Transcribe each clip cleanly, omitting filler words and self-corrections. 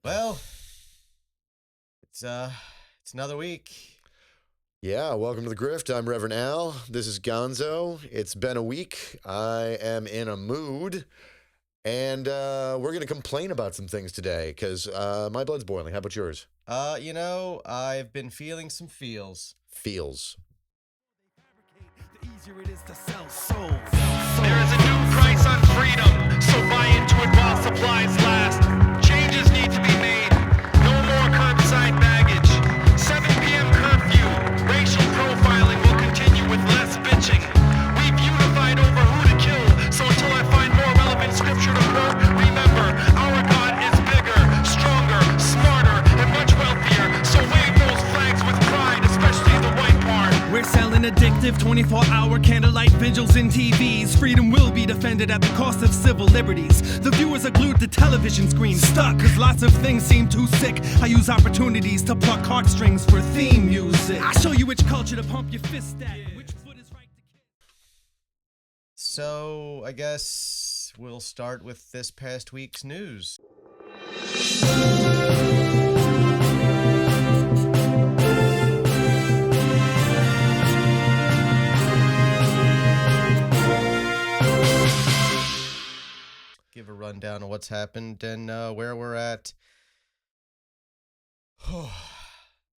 Well, it's another week. Yeah, welcome to the Grift. I'm Rev Al. This is Gonzo. It's been a week. I am in a mood, and we're going to complain about some things today because my blood's boiling. How about yours? I've been feeling some feels. Feels. The easier it is to sell souls. There is a new price on freedom, so buy into it while supplies last. Changes need to be made. No more curbside baggage. 7 p.m. curfew. Racial profiling will continue with less bitching. We've unified over who to kill, so until I find more relevant scripture to quote, remember, our God is bigger, stronger, smarter, and much wealthier. So wave those flags with pride, especially the white part. We're selling addictive 24-hour candlelight vigils in TVs. Freedom will be defended at the cost of civil liberties. The viewers are glued to television screens, stuck, cause lots of things seem too sick. I use opportunities to pluck heartstrings for theme music. I show you which culture to pump your fist at, which foot is right to kick. So I guess we'll start with this past week's news. Give a rundown of what's happened and where we're at.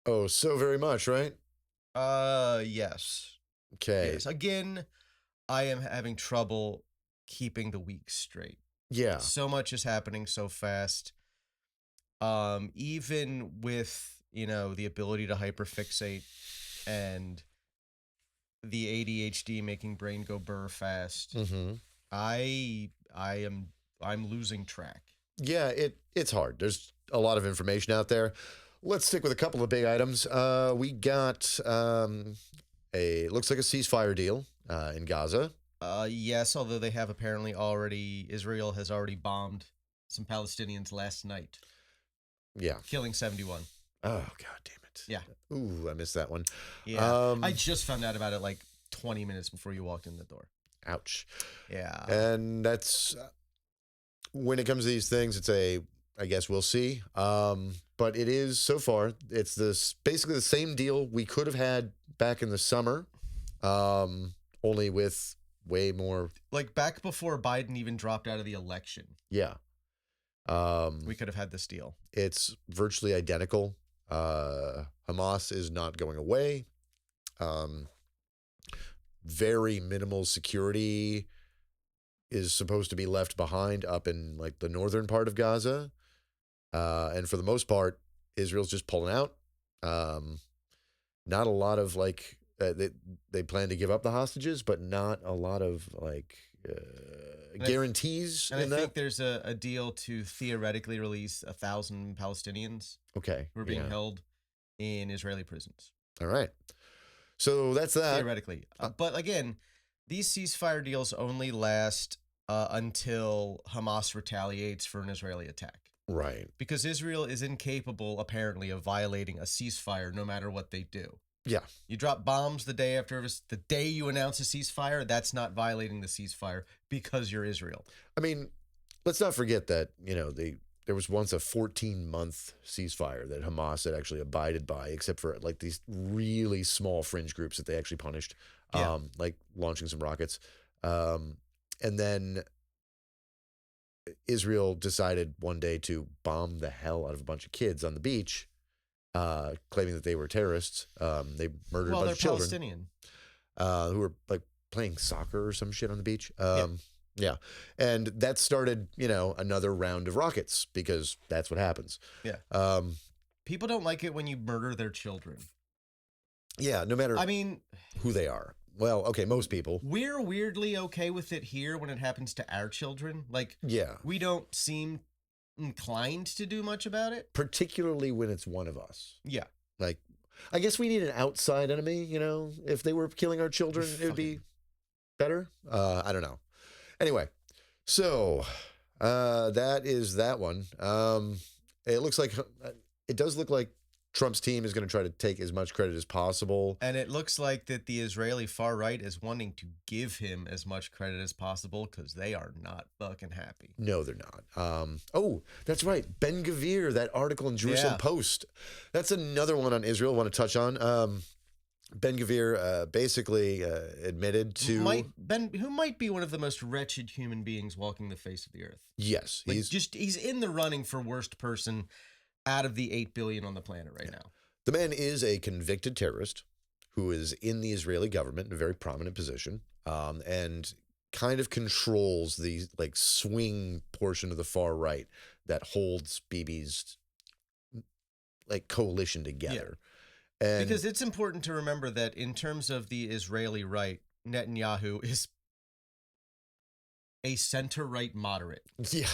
Oh, so very much, right? Yes. Okay. Yes. Again, I am having trouble keeping the week straight. Yeah. So much is happening so fast. Even with, the ability to hyperfixate and the ADHD making brain go burr fast, Mm-hmm. I'm losing track. Yeah, it's hard. There's a lot of information out there. Let's stick with a couple of big items. We got looks like a ceasefire deal in Gaza. Yes, although they have apparently Israel has already bombed some Palestinians last night, Yeah. killing 71. Oh, God damn it. Yeah. Ooh, I missed that one. Yeah. I just found out about it like 20 minutes before you walked in the door. Ouch. Yeah. And that's when it comes to these things, I guess we'll see. But it is so far, it's basically the same deal we could have had back in the summer, only with way more. Like back before Biden even dropped out of the election, Yeah. we could have had this deal. It's virtually identical. Hamas is not going away. Very minimal security is supposed to be left behind up in like the northern part of Gaza. And for the most part, Israel's just pulling out. Not a lot of they plan to give up the hostages, but not a lot of guarantees And in I that. think there's a deal to theoretically release 1,000 Palestinians Okay. who are being yeah. held in Israeli prisons. All right. So that's that. Theoretically. But again, these ceasefire deals only last until Hamas retaliates for an Israeli attack. Right. Because Israel is incapable, apparently, of violating a ceasefire no matter what they do. Yeah. You drop bombs the day you announce a ceasefire, that's not violating the ceasefire because you're Israel. I mean, let's not forget that, there was once a 14-month ceasefire that Hamas had actually abided by, except for like these really small fringe groups that they actually punished, Yeah. like launching some rockets. And then Israel decided one day to bomb the hell out of a bunch of kids on the beach, claiming that they were terrorists. They murdered a bunch of children Palestinian. who were like playing soccer or some shit on the beach. Yeah. And that started, another round of rockets because that's what happens. Yeah. People don't like it when you murder their children. Yeah, no matter I mean, who they are. Well, okay, most people. we're weirdly okay with it here when it happens to our children. Like, Yeah. we don't seem inclined to do much about it. Particularly when it's one of us. Yeah. Like, I guess we need an outside enemy, If they were killing our children, it would be better. I don't know. Anyway, so that is that one. It does look like Trump's team is going to try to take as much credit as possible. And it looks like that the Israeli far right is wanting to give him as much credit as possible because they are not fucking happy. No, they're not. Oh, that's right. Ben Gvir, that article in Jerusalem Post. That's another one on Israel I want to touch on. Ben Gvir basically admitted to... who might be one of the most wretched human beings walking the face of the earth. Yes. Like he's in the running for worst person out of the 8 billion on the planet right now. The man is a convicted terrorist who is in the Israeli government in a very prominent position, and kind of controls the like swing portion of the far right that holds Bibi's like coalition together. Yeah. And because it's important to remember that in terms of the Israeli right, Netanyahu is a center-right moderate. Yeah.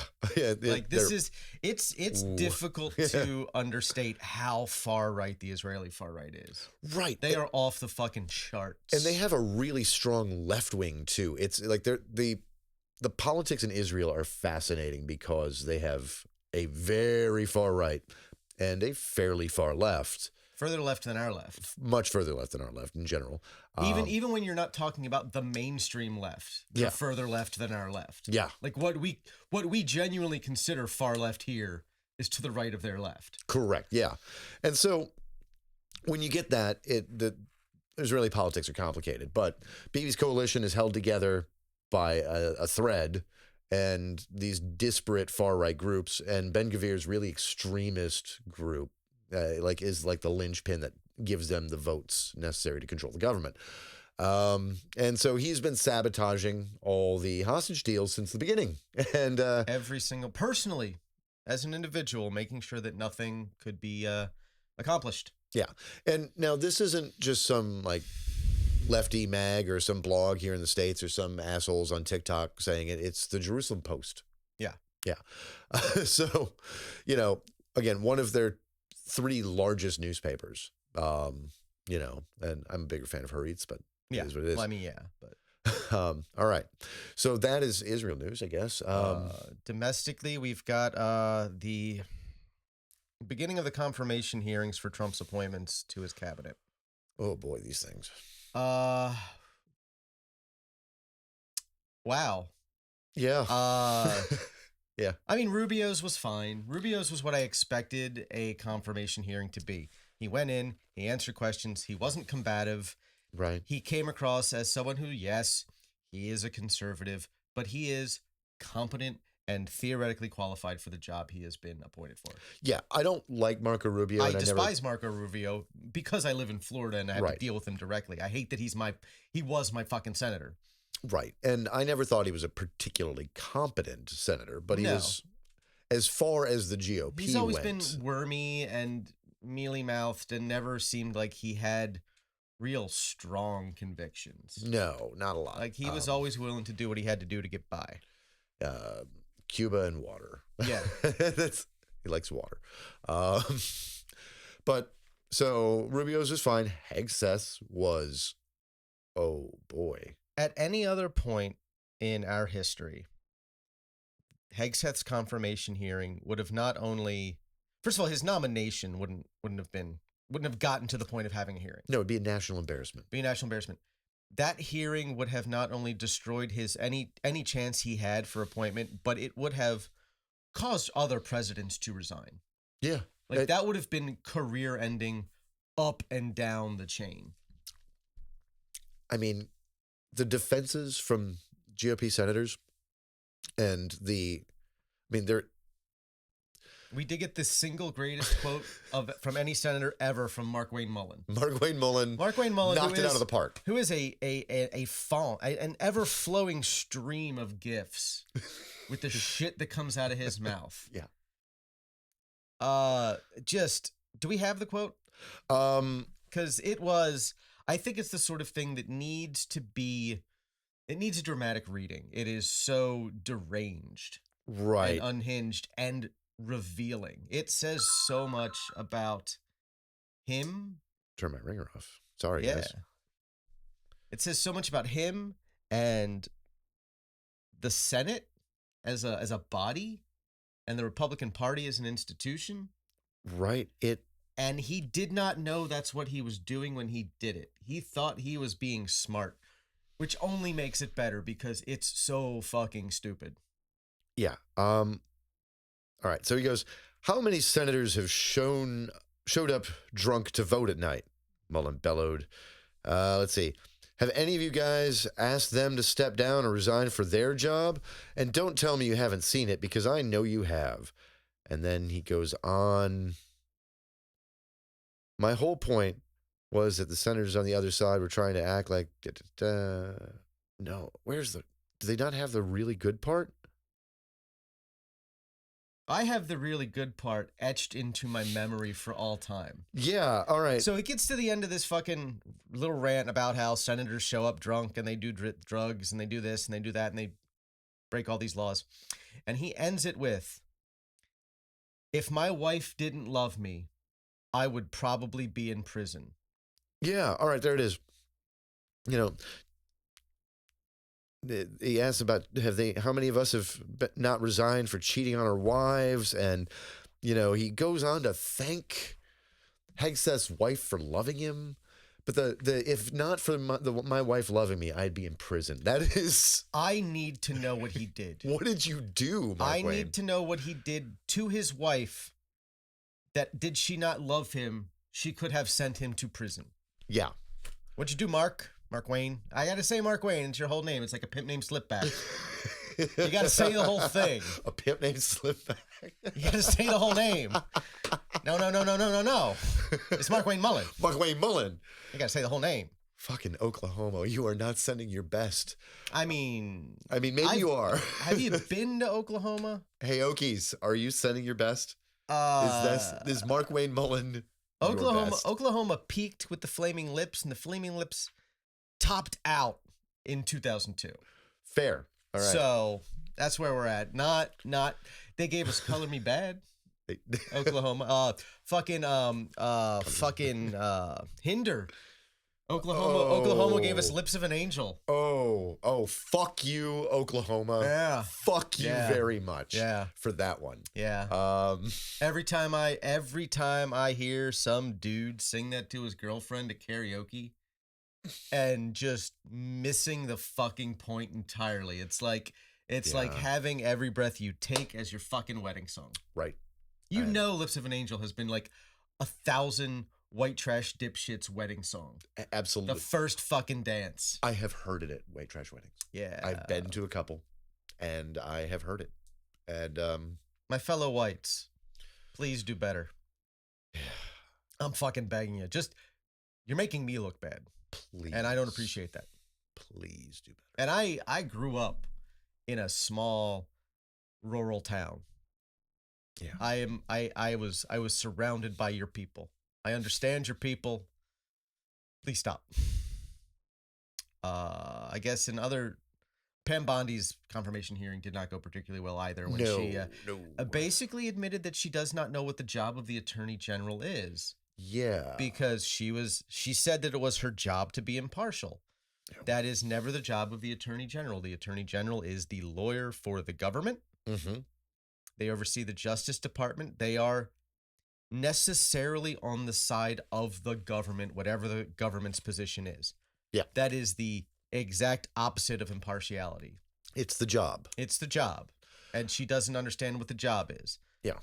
Like it's difficult to understate how far right the Israeli far right is. Right. They are off the fucking charts. And they have a really strong left wing too. It's like the politics in Israel are fascinating because they have a very far right and a fairly far left. Further left than our left. Much further left than our left in general. Even when you're not talking about the mainstream left, they're further left than our left. Yeah. Like what we genuinely consider far left here is to the right of their left. Correct. Yeah. And so when you get that, the Israeli politics are complicated, but Bibi's coalition is held together by a thread and these disparate far right groups, and Ben Gvir's really extremist group is like the linchpin that gives them the votes necessary to control the government. And so he's been sabotaging all the hostage deals since the beginning. And every single, personally, as an individual, making sure that nothing could be accomplished. Yeah. And now this isn't just some like lefty mag or some blog here in the States or some assholes on TikTok saying it. It's the Jerusalem Post. Yeah. Yeah. So, again, one of their 3 largest newspapers, and I'm a bigger fan of Haaretz, but it is what it is. Well, I mean, yeah, but all right. So that is Israel news, I guess. Domestically, we've got the beginning of the confirmation hearings for Trump's appointments to his cabinet. Oh boy, these things. Wow. Yeah. Yeah. I mean, Rubio's was fine. Rubio's was what I expected a confirmation hearing to be. He went in, he answered questions, he wasn't combative. Right. He came across as someone who, yes, he is a conservative, but he is competent and theoretically qualified for the job he has been appointed for. Yeah, I don't like Marco Rubio. I despise Marco Rubio because I live in Florida and I have to deal with him directly. I hate that he was my fucking senator. Right. And I never thought he was a particularly competent senator, but he was, as far as the GOP He's always been wormy and mealy-mouthed and never seemed like he had real strong convictions. No, not a lot. Like he was always willing to do what he had to do to get by. Cuba and water. Yeah. He likes water. But so Rubio's is fine. Hegseth was, oh boy. At any other point in our history, Hegseth's confirmation hearing would have not only, first of all, his nomination wouldn't have gotten to the point of having a hearing. No, it'd be a national embarrassment. That hearing would have not only destroyed his any chance he had for appointment, but it would have caused other presidents to resign. Yeah. Like that would have been career ending up and down the chain. I mean, the defenses from GOP senators and they're. We did get the single greatest quote from any senator ever from Mark Wayne Mullen. Mark Wayne Mullen knocked it out of the park. Who is an ever-flowing stream of gifs with the shit that comes out of his mouth. Yeah. Do we have the quote? Because I think it's the sort of thing that it needs a dramatic reading. It is so deranged. Right. And unhinged and revealing. It says so much about him. Turn my ringer off. Sorry, guys. It says so much about him and the Senate as a body and the Republican Party as an institution. Right. And he did not know that's what he was doing when he did it. He thought he was being smart, which only makes it better because it's so fucking stupid. Yeah. All right. So he goes, how many senators have showed up drunk to vote at night? Mullen bellowed. Let's see. Have any of you guys asked them to step down or resign for their job? And don't tell me you haven't seen it because I know you have. And then he goes on. My whole point was that the senators on the other side were trying to act like, no, do they not have the really good part? I have the really good part etched into my memory for all time. Yeah, all right. So it gets to the end of this fucking little rant about how senators show up drunk and they do drugs and they do this and they do that and they break all these laws. And he ends it with, if my wife didn't love me, I would probably be in prison. Yeah, all right, there it is. You know, he asks about how many of us have not resigned for cheating on our wives, and you know, he goes on to thank Hegseth's wife for loving him. But the if not for my wife loving me, I'd be in prison. That is. I need to know what he did. What did you do, Mark Wayne? Need to know what he did to his wife. That did she not love him, she could have sent him to prison. Yeah. What'd you do, Mark? Mark Wayne. I gotta say Mark Wayne. It's your whole name. It's like a pimp named Slipback. You gotta say the whole thing. A pimp named Slipback. You gotta say the whole name. No. It's Mark Wayne Mullen. Mark Wayne Mullen. You gotta say the whole name. Fucking Oklahoma. You are not sending your best. I mean, maybe you are. Have you been to Oklahoma? Hey, Okies, are you sending your best? Is Mark Wayne Mullen Oklahoma peaked with the Flaming Lips, and the Flaming Lips topped out in 2002. Fair. All right. So that's where we're at. Not. They gave us "Color Me Bad." Oklahoma. Hinder. Oklahoma gave us "Lips of an Angel." Oh, fuck you, Oklahoma. Yeah. Fuck you very much. Yeah. For that one. Yeah. Every time I hear some dude sing that to his girlfriend at karaoke and just missing the fucking point entirely. It's like having Every Breath You Take as your fucking wedding song. Right. You know Lips of an Angel has been like 1,000 white trash dipshits wedding song. Absolutely. The first fucking dance. I have heard it at white trash weddings. Yeah. I've been to a couple and I have heard it. And my fellow whites, please do better. I'm fucking begging you. You're making me look bad. Please. And I don't appreciate that. Please do better. And I grew up in a small rural town. Yeah. I was surrounded by your people. I understand your people. Please stop. I guess in other, Pam Bondi's confirmation hearing did not go particularly well either when she basically admitted that she does not know what the job of the attorney general is. Yeah. Because she said that it was her job to be impartial. That is never the job of the attorney general. The attorney general is the lawyer for the government. Mm-hmm. They oversee the Justice Department. They are necessarily on the side of the government, whatever the government's position is. Yeah. That is the exact opposite of impartiality. It's the job. It's the job. And she doesn't understand what the job is. Yeah.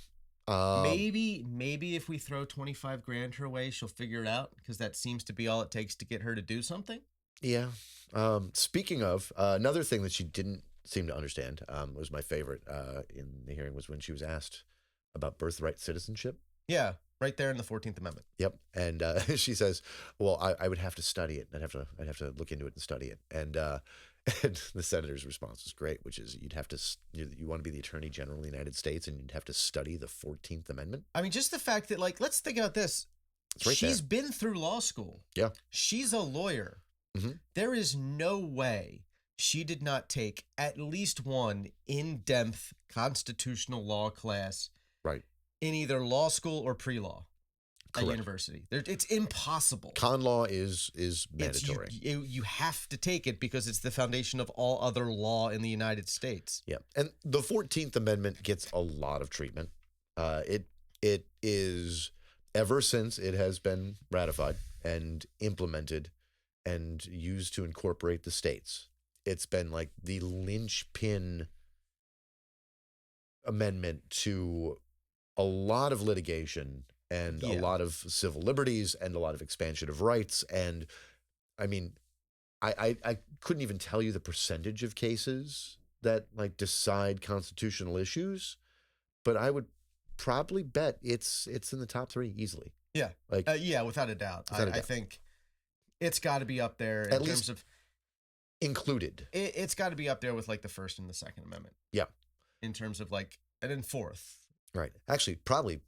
Maybe if we throw 25 grand her way, she'll figure it out, because that seems to be all it takes to get her to do something. Yeah. Speaking of, another thing that she didn't seem to understand, was my favorite in the hearing, was when she was asked about birthright citizenship. Yeah, right there in the 14th Amendment. Yep. And she says, well, I would have to study it. I'd have to look into it and study it. And the senator's response was great, which is you want to be the attorney general of the United States and you'd have to study the 14th Amendment. I mean, just the fact that, like, let's think about this. She's been through law school. Yeah. She's a lawyer. Mm-hmm. There is no way she did not take at least one in-depth constitutional law class. Right. In either law school or pre-law at Correct. university. It's impossible. Con law is mandatory. You have to take it because it's the foundation of all other law in the United States. Yeah. And the 14th Amendment gets a lot of treatment. It is ever since it has been ratified and implemented and used to incorporate the states. It's been like the linchpin amendment to a lot of litigation and a lot of civil liberties and a lot of expansion of rights. And I mean, I couldn't even tell you the percentage of cases that like decide constitutional issues, but I would probably bet it's in the top 3 easily. Yeah. Like Yeah, without a doubt. I think it's got to be up there in terms of included. It's got to be up there with like the First and the Second Amendment. Yeah. In terms of like, and then fourth. Right. Actually, probably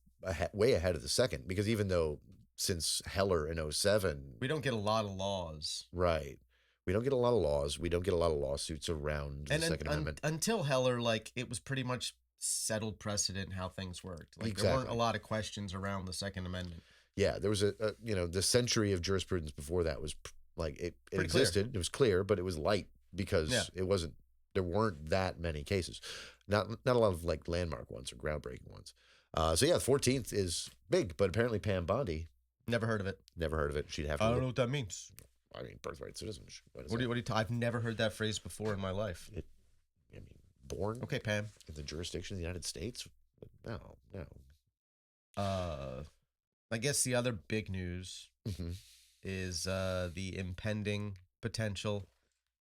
way ahead of the second, because even though since Heller in 07, we don't get a lot of laws. Right. We don't get a lot of laws. We don't get a lot of lawsuits around the Second Amendment. Until Heller, like, it was pretty much settled precedent how things worked. Like, there weren't a lot of questions around the Second Amendment. Yeah, there was the century of jurisprudence before that was like it existed. Clear. It was clear, but it was light because there weren't that many cases. Not a lot of like landmark ones or groundbreaking ones. So the 14th is big, but apparently Pam Bondi. Never heard of it. She'd have to. I don't know what that means. I mean, birthright citizenship. What do you I've never heard that phrase before in my life. Born. Okay, Pam. In the jurisdiction of the United States? No. I guess the other big news is the impending potential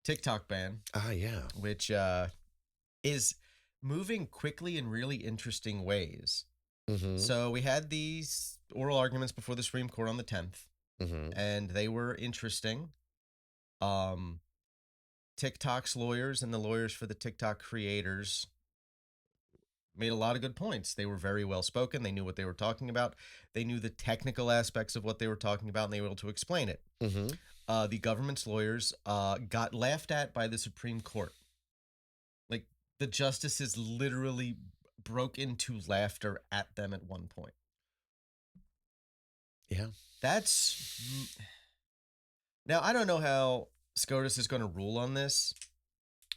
TikTok ban. Yeah. Which is moving quickly in really interesting ways. So we had these oral arguments before the Supreme Court on the 10th. And they were interesting. TikTok's lawyers and the lawyers for the TikTok creators made a lot of good points. They were very well spoken. They knew what they were talking about. They knew the technical aspects of what they were talking about, and they were able to explain it. The government's lawyers got laughed at by the Supreme Court. Like, the justices literally broke into laughter at them at one point. Yeah. Now, I don't know how SCOTUS is going to rule on this.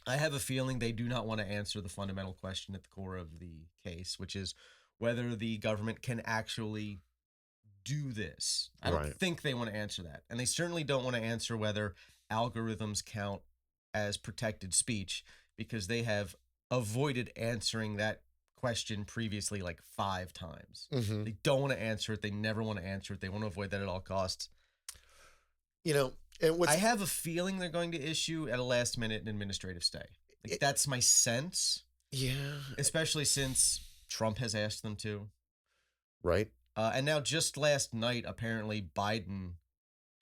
I have a feeling they do not want to answer the fundamental question at the core of the case, which is whether the government can actually do this. I don't think they want to answer that. And they certainly don't want to answer whether algorithms count as protected speech, because they have avoided answering that question previously like 5 times. They don't want to answer it. They never want to answer it. They want to avoid that at all costs. I have a feeling they're going to issue at a last minute an administrative stay. That's my sense. Yeah. Especially since Trump has asked them to. Right. And now just last night, apparently Biden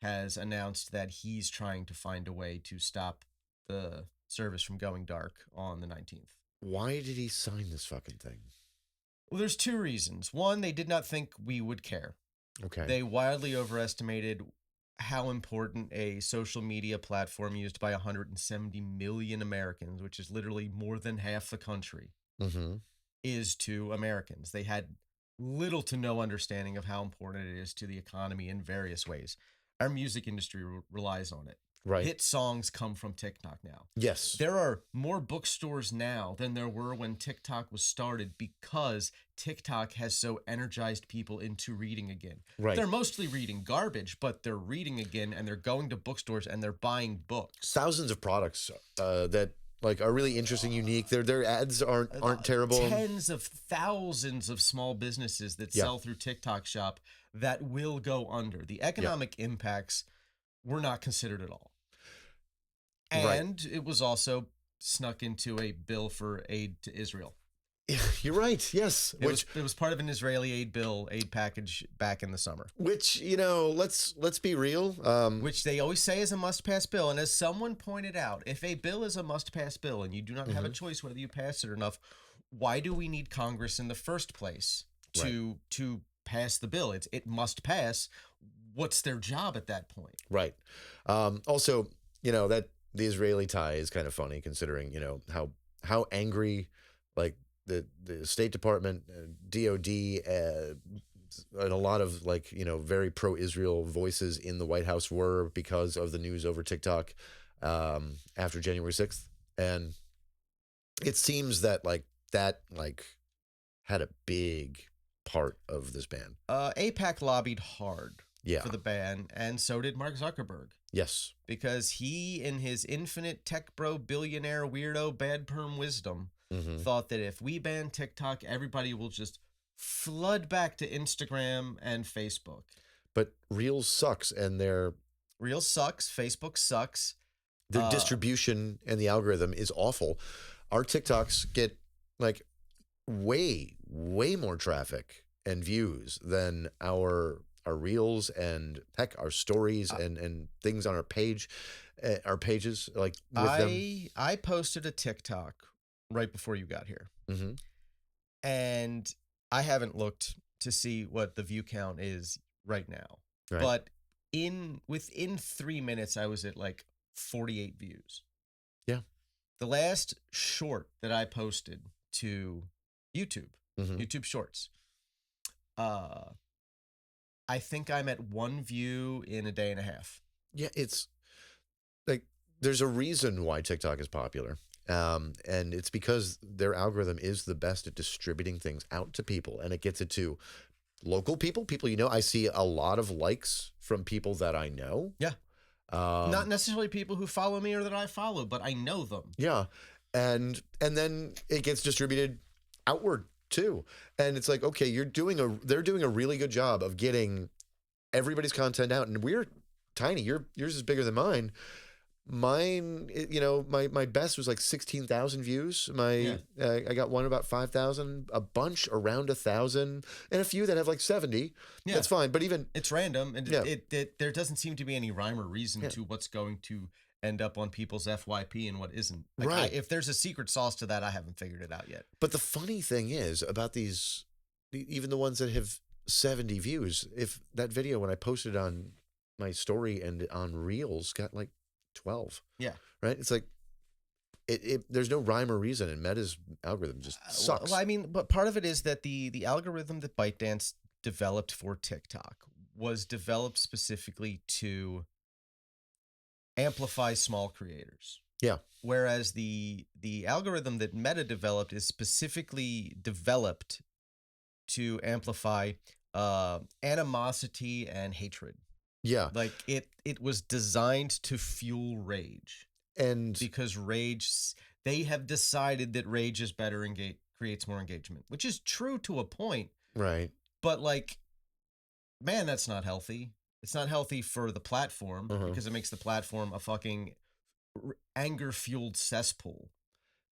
has announced that he's trying to find a way to stop the service from going dark on the 19th. Why did he sign this fucking thing? Well, there's 2 reasons. One, they did not think we would care. Okay. They wildly overestimated how important a social media platform used by 170 million Americans, which is literally more than half the country, is to Americans. They had little to no understanding of how important it is to the economy in various ways. Our music industry relies on it. Right. Hit songs come from TikTok now. Yes. There are more bookstores now than there were when TikTok was started, because TikTok has so energized people into reading again. Right. They're mostly reading garbage, but they're reading again, and they're going to bookstores and they're buying books. Thousands of products that like are really interesting, unique. Their ads aren't terrible. Tens of thousands of small businesses that sell through TikTok Shop that will go under. The economic impacts were not considered at all. And it was also snuck into a bill for aid to Israel. You're right. Yes. It was part of an Israeli aid package back in the summer. Which, let's be real. Which they always say is a must-pass bill. And as someone pointed out, if a bill is a must-pass bill and you do not have a choice whether you pass it or not, why do we need Congress in the first place to pass the bill? It must pass. What's their job at that point? Right. Also, that the Israeli tie is kind of funny, considering, how angry, like, the State Department, DOD, and a lot of, like, very pro-Israel voices in the White House were because of the news over TikTok after January 6th. And it seems that, that had a big part of this ban. APAC lobbied hard Yeah. for the ban, and so did Mark Zuckerberg. Yes. Because he, in his infinite tech bro, billionaire, weirdo, bad perm wisdom, Mm-hmm. thought that if we ban TikTok, everybody will just flood back to Instagram and Facebook. But Reels sucks, and their Reels sucks. Facebook sucks. distribution and the algorithm is awful. Our TikToks get like way more traffic and views than our Reels and heck, our stories and things on our pages like with them. I posted a TikTok right before you got here, Mm-hmm. and I haven't looked to see what the view count is right now. Right. But within 3 minutes, I was at like 48 views. Yeah. The last short that I posted to YouTube, Mm-hmm. YouTube Shorts, I think I'm at 1 view in a day and a half. Yeah, it's like there's a reason why TikTok is popular. And it's because their algorithm is the best at distributing things out to people, and it gets it to local people. You know, I see a lot of likes from people that I know. Yeah. Not necessarily people who follow me or that I follow, but I know them. Yeah. And then it gets distributed outward too. And it's like, okay, they're doing a really good job of getting everybody's content out. And we're tiny. Yours is bigger than mine. Mine, you know, my best was like 16,000 views. I got one about 5,000, a bunch around 1,000, and a few that have like 70. Yeah. That's fine. But even It's random, and Yeah. there doesn't seem to be any rhyme or reason to what's going to end up on people's FYP and what isn't. Like, Right. If there's a secret sauce to that, I haven't figured it out yet. But the funny thing is about these, even the ones that have 70 views, if that video, when I posted on my story and on Reels, got like 12. Yeah. Right? It's like, there's no rhyme or reason, and Meta's algorithm just sucks. Well, I mean, but part of it is that the algorithm that ByteDance developed for TikTok was developed specifically to amplify small creators. Yeah. Whereas the algorithm that Meta developed is specifically developed to amplify animosity and hatred. Yeah. Like it was designed to fuel rage, And because they have decided that rage is better and creates more engagement, which is true to a point. right. But like, man, that's not healthy. It's not healthy for the platform because it makes the platform a fucking anger-fueled cesspool.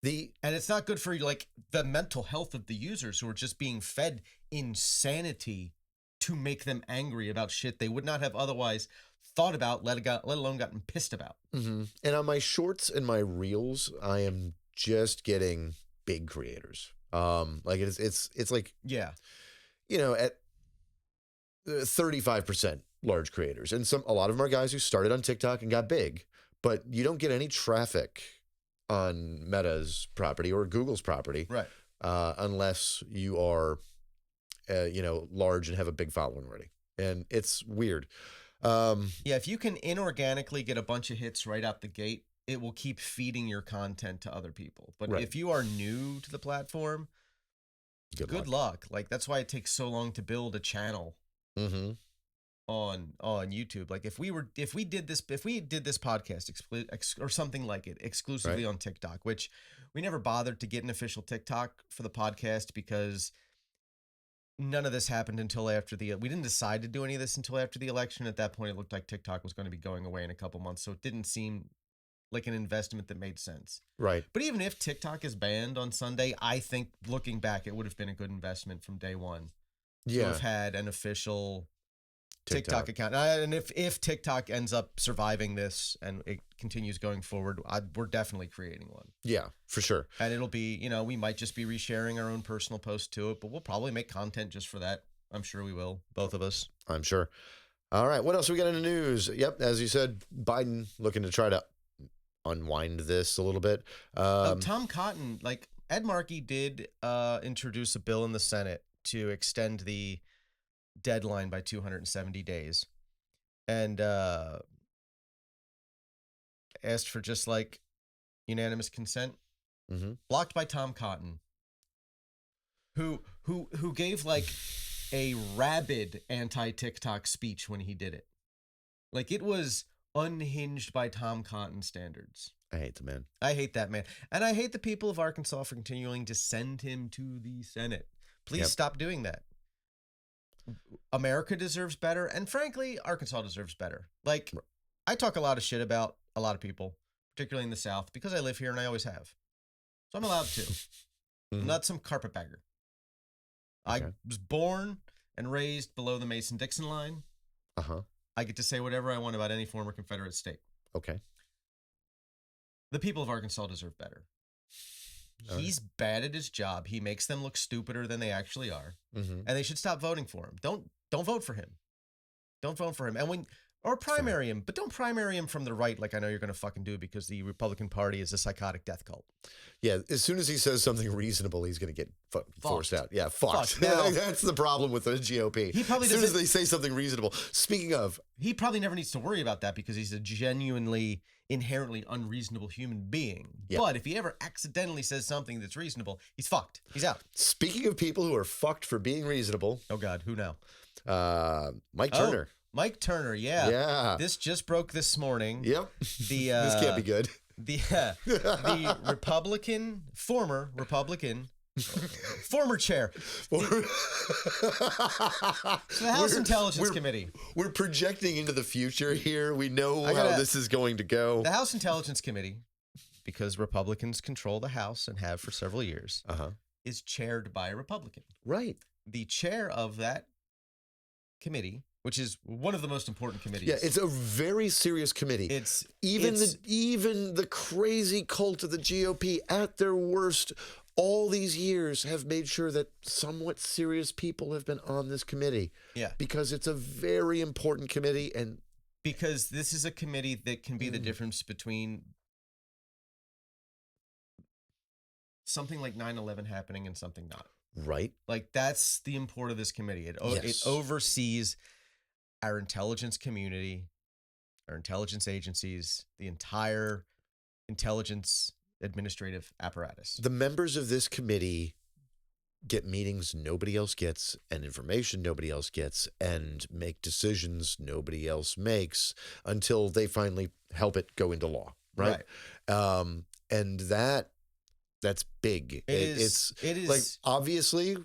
And it's not good for like the mental health of the users who are just being fed insanity to make them angry about shit they would not have otherwise thought about, let alone gotten pissed about. Mm-hmm. And on my shorts and my Reels, I am just getting big creators. Like it's like, Yeah. you know, at 35% large creators, and a lot of them are guys who started on TikTok and got big, but you don't get any traffic on Meta's property or Google's property, Right. Unless you are, you know, large and have a big following already, and it's weird. Yeah, if you can inorganically get a bunch of hits right out the gate, it will keep feeding your content to other people. But Right. if you are new to the platform, good luck. Like that's why it takes so long to build a channel Mm-hmm. on YouTube. Like if we did this podcast or something like it exclusively on TikTok, which we never bothered to get an official TikTok for the podcast because none of this happened until after we didn't decide to do any of this until after the election. At that point, it looked like TikTok was going to be going away in a couple months, so it didn't seem like an investment that made sense. Right. But even if TikTok is banned on Sunday, I think looking back, it would have been a good investment from day one to Yeah. have had an official TikTok account. And if TikTok ends up surviving this and it continues going forward, we're definitely creating one. Yeah, for sure. And it'll be, you know, we might just be resharing our own personal posts to it, but we'll probably make content just for that. I'm sure we will, both of us. I'm sure. All right. What else we got in the news? Yep. As you said, Biden looking to try to unwind this a little bit. Tom Cotton, like Ed Markey did introduce a bill in the Senate to extend the deadline by 270 days and asked for just like unanimous consent. Mm-hmm. Blocked by Tom Cotton, who who gave like a rabid anti-TikTok speech when he did it. Like it was unhinged by Tom Cotton standards. I hate the man. I hate that man. And I hate the people of Arkansas for continuing to send him to the Senate. Please stop doing that. America deserves better. And frankly, Arkansas deserves better. Like, I talk a lot of shit about a lot of people, particularly in the South, because I live here and I always have. So I'm allowed to. I'm not some carpetbagger. I was born and raised below the Mason-Dixon line. Uh-huh. I get to say whatever I want about any former Confederate state. Okay. The people of Arkansas deserve better. He's bad at his job. He makes them look stupider than they actually are. And they should stop voting for him. Don't vote for him. Don't vote for him. Or primary him, but don't primary him from the right like I know you're going to fucking do because the Republican Party is a psychotic death cult. Yeah, as soon as he says something reasonable, he's going to get forced out. Yeah, fucked. Now, that's the problem with the GOP. He probably as soon as they say something reasonable. Speaking of... He probably never needs to worry about that because he's a genuinely, inherently unreasonable human being. Yeah. But if he ever accidentally says something that's reasonable, he's fucked. He's out. Speaking of people who are fucked for being reasonable... Oh, God. Who now? Mike Turner. Mike Turner, yeah. This just broke this morning. Yep. This can't be good. The former chair. The House Intelligence Committee. We're projecting into the future here. We know how this is going to go. The House Intelligence Committee, because Republicans control the House and have for several years, is chaired by a Republican. Right. The chair of that committee, which is one of the most important committees. Yeah, it's a very serious committee. Even the crazy cult of the GOP at their worst all these years have made sure that somewhat serious people have been on this committee. Yeah. Because it's a very important committee and because this is a committee that can be the difference between something like 9/11 happening and something not. Right. Like that's the import of this committee. It oversees our intelligence community, our intelligence agencies, the entire intelligence administrative apparatus. The members of this committee get meetings nobody else gets and information nobody else gets and make decisions nobody else makes until they finally help it go into law. Right. And that's big. It is like, obviously,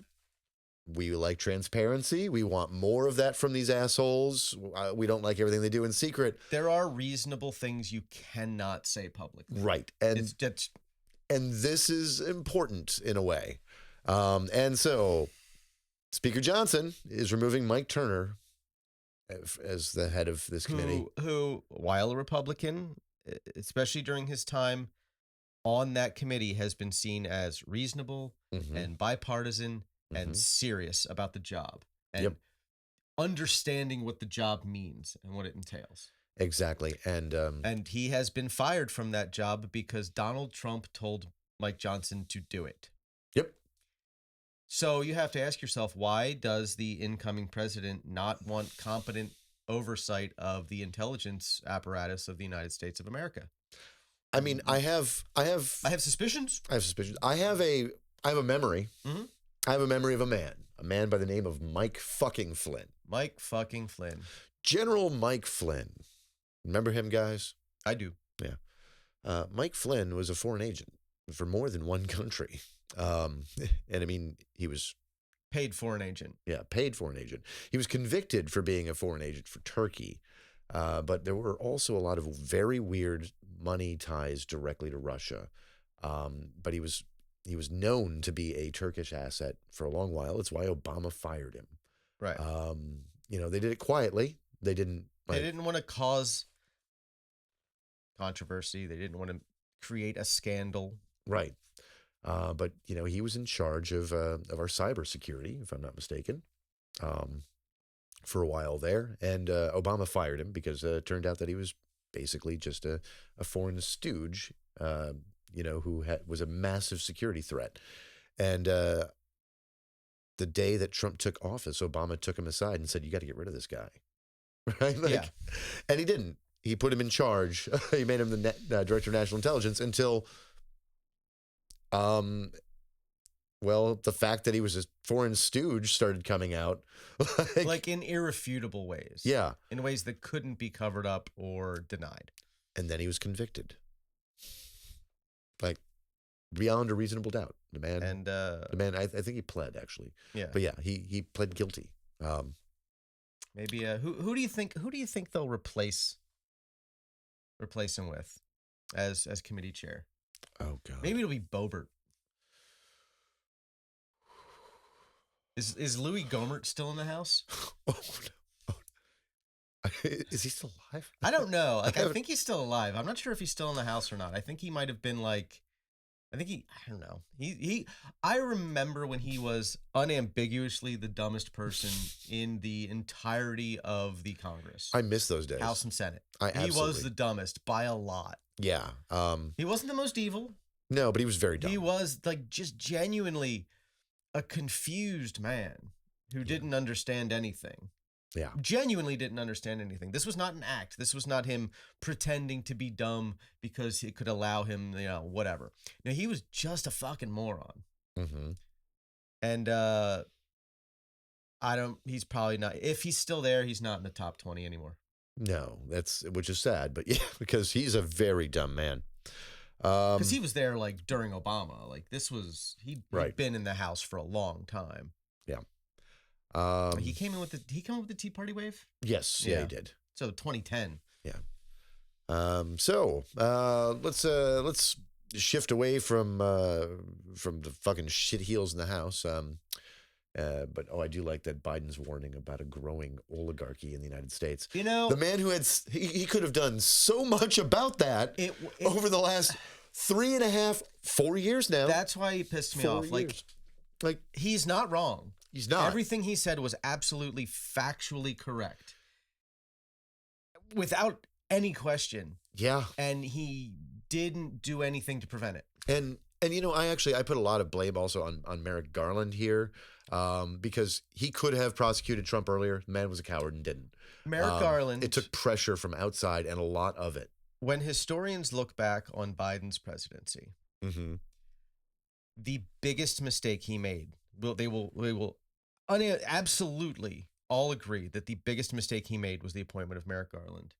we like transparency. We want more of that from these assholes. We don't like everything they do in secret. There are reasonable things you cannot say publicly. Right. And this is important in a way. And so Speaker Johnson is removing Mike Turner as the head of this committee. Who, while a Republican, especially during his time on that committee, has been seen as reasonable and bipartisan and serious about the job and understanding what the job means and what it entails. Exactly. And he has been fired from that job because Donald Trump told Mike Johnson to do it. Yep. So you have to ask yourself, why does the incoming president not want competent oversight of the intelligence apparatus of the United States of America? I mean, I have suspicions. I have a memory. I have a memory of a man by the name of Mike fucking Flynn. Mike fucking Flynn. General Mike Flynn. Remember him, guys? I do. Yeah. Mike Flynn was a foreign agent for more than one country. And I mean, he was... Paid foreign agent. Yeah, paid foreign agent. He was convicted for being a foreign agent for Turkey. But there were also a lot of very weird money ties directly to Russia. But he was known to be a Turkish asset for a long while. It's why Obama fired him. Right. They did it quietly. They didn't want to cause controversy. They didn't want to create a scandal. Right. But he was in charge of our cybersecurity, if I'm not mistaken, for a while there. And Obama fired him because it turned out that he was basically just a foreign stooge, who was a massive security threat. And the day that Trump took office, Obama took him aside and said, "You got to get rid of this guy." Right? And he didn't. He put him in charge. He made him the director of national intelligence until Well, the fact that he was a foreign stooge started coming out. Like in irrefutable ways. Yeah. In ways that couldn't be covered up or denied. And then he was convicted. Like, beyond a reasonable doubt. The man, I think he pled, actually. Yeah. But yeah, he pled guilty. Maybe who do you think they'll replace him with as committee chair? Oh God. Maybe it'll be Boebert. Is Louis Gohmert still in the House? Oh, no. Is he still alive? I don't know. Like, I think he's still alive. I'm not sure if he's still in the House or not. I think he might have been like, I don't know. I remember when he was unambiguously the dumbest person in the entirety of the Congress. I miss those days. House and Senate. He Absolutely. was the dumbest by a lot. Yeah. He wasn't the most evil. No, but he was very dumb. He was like just genuinely a confused man who didn't understand anything. Yeah. Genuinely didn't understand anything. This was not an act. This was not him pretending to be dumb because it could allow him, whatever. No, he was just a fucking moron. Mm-hmm. And he's probably not, if he's still there, he's not in the top 20 anymore. No, which is sad, but yeah, because he's a very dumb man. Because he was there like during Obama. Like he'd been in the House for a long time. Yeah. He came in with the Tea Party wave? Yes, yeah, he did. So 2010. Yeah. So let's shift away from the fucking shit heels in the House. But I do like that Biden's warning about a growing oligarchy in the United States. The man who he could have done so much about that over the last 3.5, 4 years now. That's why he pissed me off. Like he's not wrong. He's not. Everything he said was absolutely factually correct. Without any question. Yeah. And he didn't do anything to prevent it. And I put a lot of blame also on Merrick Garland here, because he could have prosecuted Trump earlier. The man was a coward and didn't. Merrick Garland. It took pressure from outside and a lot of it. When historians look back on Biden's presidency, mm-hmm. the biggest mistake he made, they will absolutely all agree that the biggest mistake he made was the appointment of Merrick Garland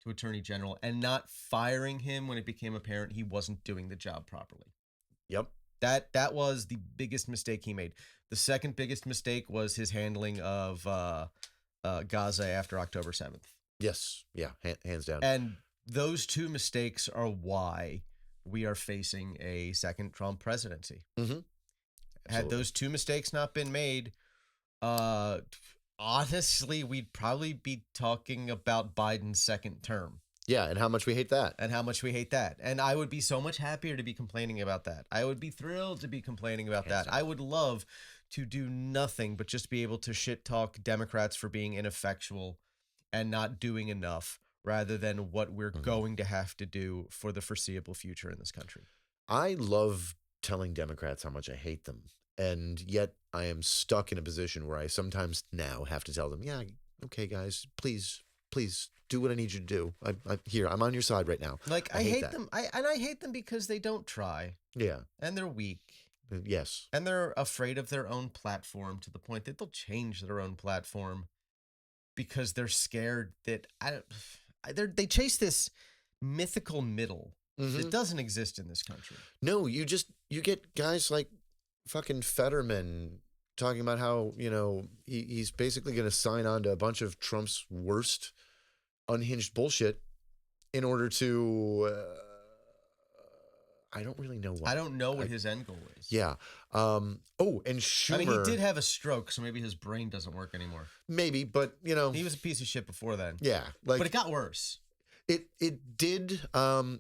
to Attorney General and not firing him when it became apparent he wasn't doing the job properly. Yep. That was the biggest mistake he made. The second biggest mistake was his handling of Gaza after October 7th. Yes. Yeah. Hands down. And those two mistakes are why we are facing a second Trump presidency. Mm-hmm. Had those two mistakes not been made, honestly, we'd probably be talking about Biden's second term. Yeah, and how much we hate that. And I would be so much happier to be complaining about that. I would be thrilled to be complaining about that. I would love to do nothing but just be able to shit talk Democrats for being ineffectual and not doing enough, rather than what we're going to have to do for the foreseeable future in this country. I love telling Democrats how much I hate them. And yet I am stuck in a position where I sometimes now have to tell them, yeah, okay, guys, please do what I need you to do. I'm on your side right now. Like, I hate them. I hate them because they don't try. Yeah. And they're weak. Yes. And they're afraid of their own platform to the point that they'll change their own platform because they're scared that they chase this mythical middle that doesn't exist in this country. No, you get guys like fucking Fetterman talking about how, he's basically going to sign on to a bunch of Trump's worst unhinged bullshit in order to, I don't really know why. I don't know what his end goal is. Yeah. And Schumer. I mean, he did have a stroke, so maybe his brain doesn't work anymore. Maybe, but, He was a piece of shit before then. Yeah. But it got worse. It did, not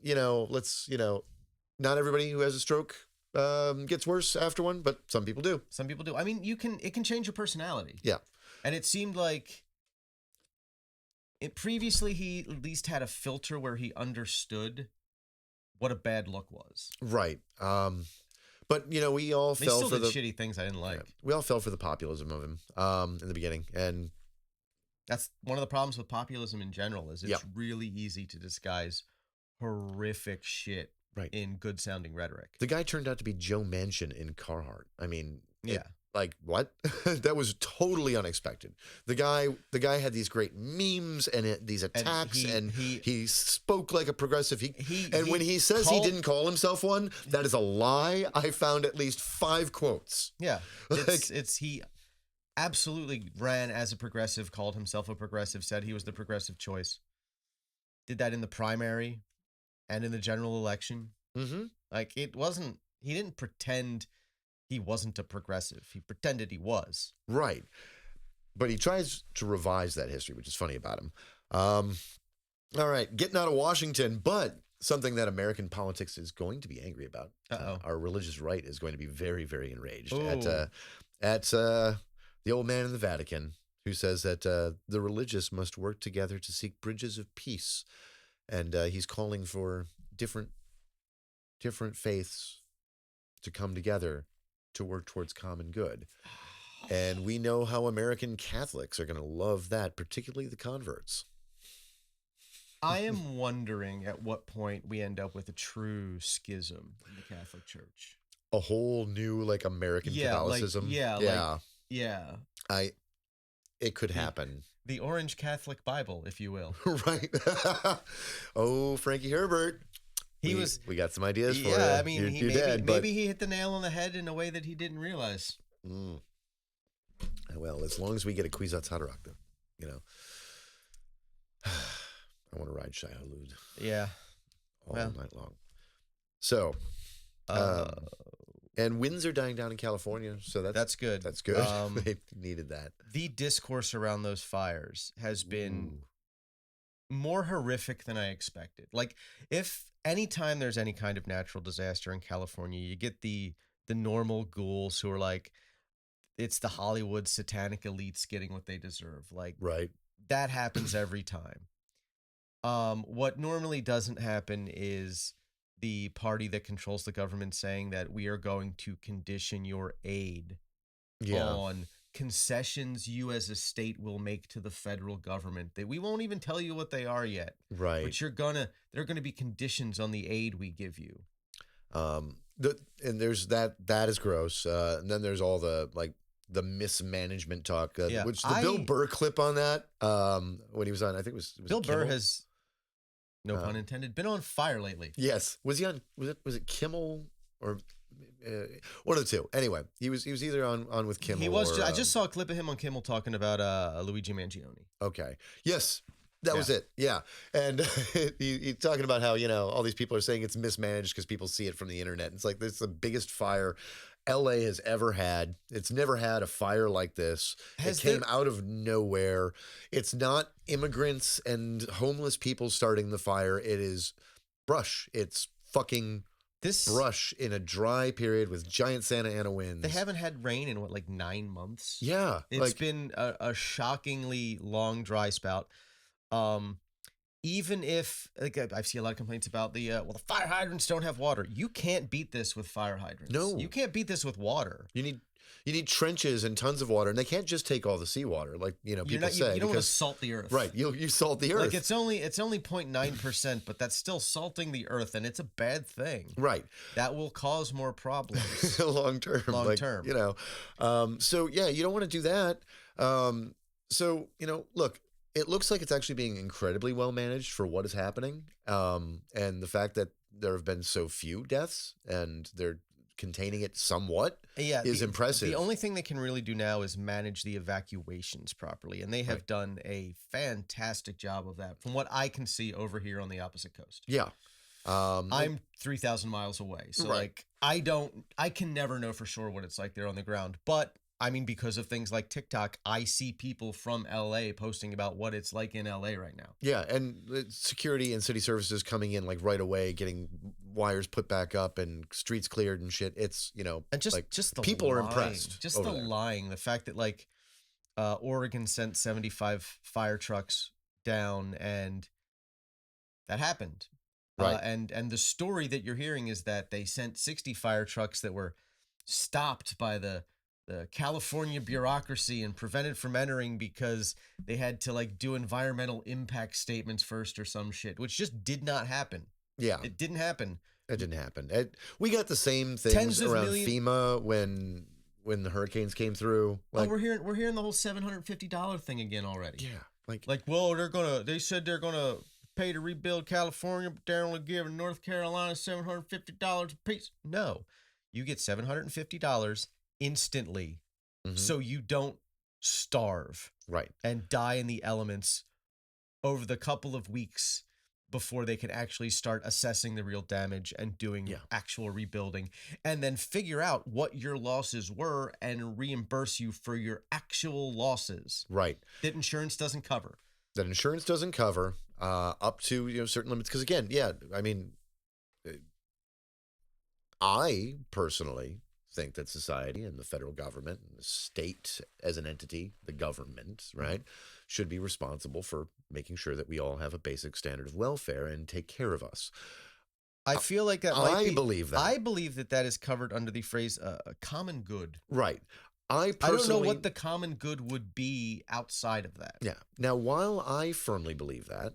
everybody who has a stroke gets worse after one, but some people do. Some people do. I mean, it can change your personality. Yeah. And it seemed like previously he at least had a filter where he understood what a bad look was. Right. But we all fell for the shitty things I didn't like. Yeah, we all fell for the populism of him in the beginning, and that's one of the problems with populism in general. Is it's really easy to disguise horrific shit Right. in good sounding rhetoric. The guy turned out to be Joe Manchin in Carhartt. I mean, Yeah. like what? That was totally unexpected. The guy had these great memes and these attacks, and he spoke like a progressive. When he says he didn't call himself one, that is a lie. I found at least 5 quotes. Yeah, he absolutely ran as a progressive, called himself a progressive, said he was the progressive choice. Did that in the primary and in the general election. Mm-hmm. Like, he didn't pretend he wasn't a progressive. He pretended he was. Right. But he tries to revise that history, which is funny about him. All right, getting out of Washington, but something that American politics is going to be angry about. Our religious right is going to be very, very enraged at the old man in the Vatican, who says that the religious must work together to seek bridges of peace. And he's calling for different faiths to come together to work towards common good. And we know how American Catholics are going to love that, particularly the converts. I am wondering at what point we end up with a true schism in the Catholic Church. A whole new, like, American Catholicism. It could happen. The Orange Catholic Bible, if you will. Right. Oh, Frankie Herbert. We got some ideas for you. Yeah, I mean, maybe he he hit the nail on the head in a way that he didn't realize. Well, as long as we get a Kwisatz Haderach, though, you know. I want to ride Shai Hulud. Yeah. All night long. So, and winds are dying down in California, so that's good. That's good. They needed that. The discourse around those fires has been more horrific than I expected. Like, if anytime there's any kind of natural disaster in California, you get the normal ghouls who are like, it's the Hollywood satanic elites getting what they deserve. Like, right. That happens every time. What normally doesn't happen is the party that controls the government saying that we are going to condition your aid on concessions you as a state will make to the federal government. That we won't even tell you what they are yet. Right. But there are gonna be conditions on the aid we give you. And there's that is gross. And then there's all the mismanagement talk, which the Bill Burr clip on that, when he was on, I think it was Bill Burr has, no pun intended, been on fire lately. Yes. Was he on, was it Kimmel or one of the two? Anyway, he was either on with Kimmel. He was. I just saw a clip of him on Kimmel talking about Luigi Mangione. Okay. Yes. That was it. Yeah. And he's talking about how, all these people are saying it's mismanaged because people see it from the internet. It's like, this is the biggest fire LA has ever had. It's never had a fire like this. It came out of nowhere. It's not immigrants and homeless people starting the fire. It is brush. It's fucking brush in a dry period with giant Santa Ana winds. They haven't had rain in 9 months? Yeah. It's been a shockingly long dry spout. Even if, I've seen a lot of complaints about the fire hydrants don't have water. You can't beat this with fire hydrants. No. You can't beat this with water. You need trenches and tons of water, and they can't just take all the seawater, like people say. You don't want to salt the earth, right? You salt the earth. Like it's only 0.9%, but that's still salting the earth, and it's a bad thing, right? That will cause more problems long term. So yeah, you don't want to do that. So look. It looks like it's actually being incredibly well managed for what is happening. And the fact that there have been so few deaths and they're containing it somewhat is impressive. The only thing they can really do now is manage the evacuations properly. And they have done a fantastic job of that from what I can see over here on the opposite coast. Yeah. I'm 3,000 miles away. So I can never know for sure what it's like there on the ground. But I mean, because of things like TikTok, I see people from LA posting about what it's like in LA right now. Yeah, and security and city services coming in right away, getting wires put back up and streets cleared and shit. It's and just the people lying, are impressed. Just the lying, the fact that Oregon sent 75 fire trucks down, and that happened. Right. And the story that you're hearing is that they sent 60 fire trucks that were stopped by the California bureaucracy and prevented from entering because they had to do environmental impact statements first or some shit, which just did not happen. Yeah. It didn't happen. That didn't happen. We got the same Tens things of around million- FEMA when the hurricanes came through. Like, we're hearing the whole $750 thing again already. yeah, Well, they said they're gonna pay to rebuild California, but they're only giving North Carolina $750 a piece. No, you get $750 instantly, so you don't starve right. and die in the elements over the couple of weeks before they can actually start assessing the real damage and doing actual rebuilding, and then figure out what your losses were and reimburse you for your actual losses. Right. That insurance doesn't cover. That insurance doesn't cover up to certain limits. Because again, I mean, I personally think that society and the federal government and the state as an entity, the government, right, should be responsible for making sure that we all have a basic standard of welfare and take care of us. I feel like that I believe that. I believe that is covered under the phrase common good. Right. I don't know what the common good would be outside of that. Yeah. Now, while I firmly believe that,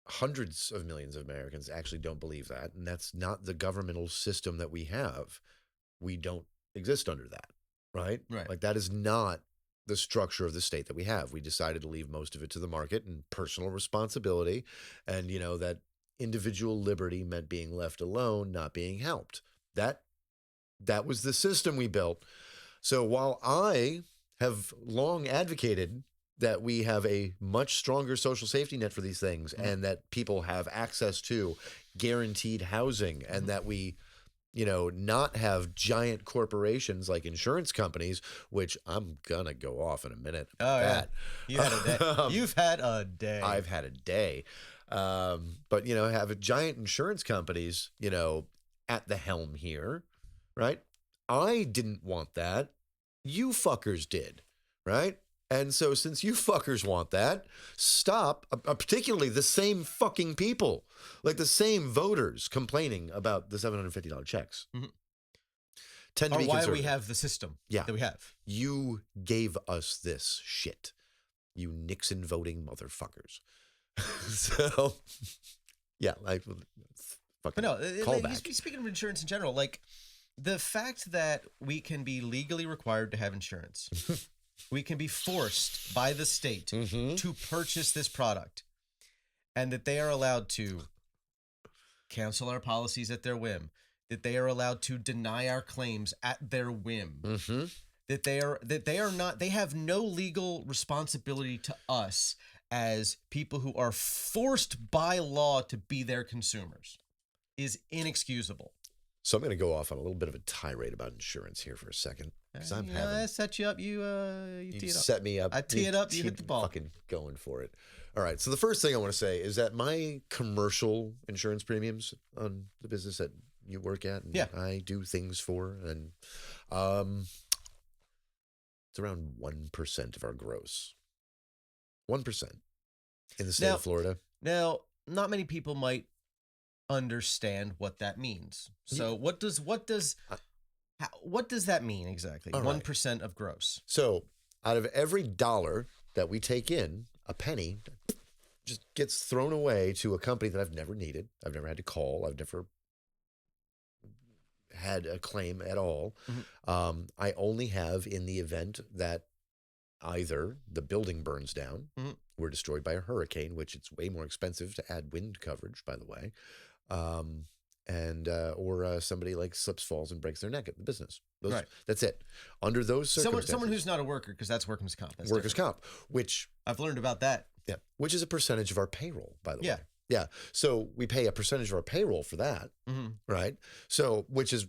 hundreds of millions of Americans actually don't believe that, and that's not the governmental system that we have. We don't exist under that, right? Right. Like that is not the structure of the state that we have. We decided to leave most of it to the market and personal responsibility, and that individual liberty meant being left alone, not being helped. That was the system we built. So while I have long advocated that we have a much stronger social safety net for these things and that people have access to guaranteed housing and that we, not have giant corporations like insurance companies, which I'm going to go off in a minute about that. You had a day. You've had a day. I've had a day. But, have giant insurance companies, at the helm here, right? I didn't want that. You fuckers did, right? And so since you fuckers want that, stop, particularly the same fucking people, like the same voters complaining about the $750 checks. Tend to be why conservative. we have the system that we have. You gave us this shit, you Nixon voting motherfuckers. So, yeah, like fucking But no, callback. speaking of insurance in general, like the fact that we can be legally required to have insurance. We can be forced by the state to purchase this product, and that they are allowed to cancel our policies at their whim, that they are allowed to deny our claims at their whim, that they have no legal responsibility to us as people who are forced by law to be their consumers is inexcusable. So I'm going to go off on a little bit of a tirade about insurance here for a second. Because I set you up. You tee it up. Set me up. I tee it up. You hit the ball. Fucking going for it. All right. So the first thing I want to say is that my commercial insurance premiums on the business that you work at and I do things for, and it's around 1% of our gross. 1% in the state of Florida. Now, not many people might understand what that means. So what does that mean exactly? 1% of gross. So out of every dollar that we take in, a penny just gets thrown away to a company that I've never needed. I've never had to call. I've never had a claim at all. I only have in the event that either the building burns down, we're destroyed by a hurricane, which it's way more expensive to add wind coverage, by the way, or somebody like slips, falls, and breaks their neck at the business. That's it. Under those circumstances, someone who's not a worker, because that's workers' comp. That's workers' different. comp, which I've learned about that. Yeah, which is a percentage of our payroll, by the way. Yeah. Yeah. So we pay a percentage of our payroll for that, right? So, which is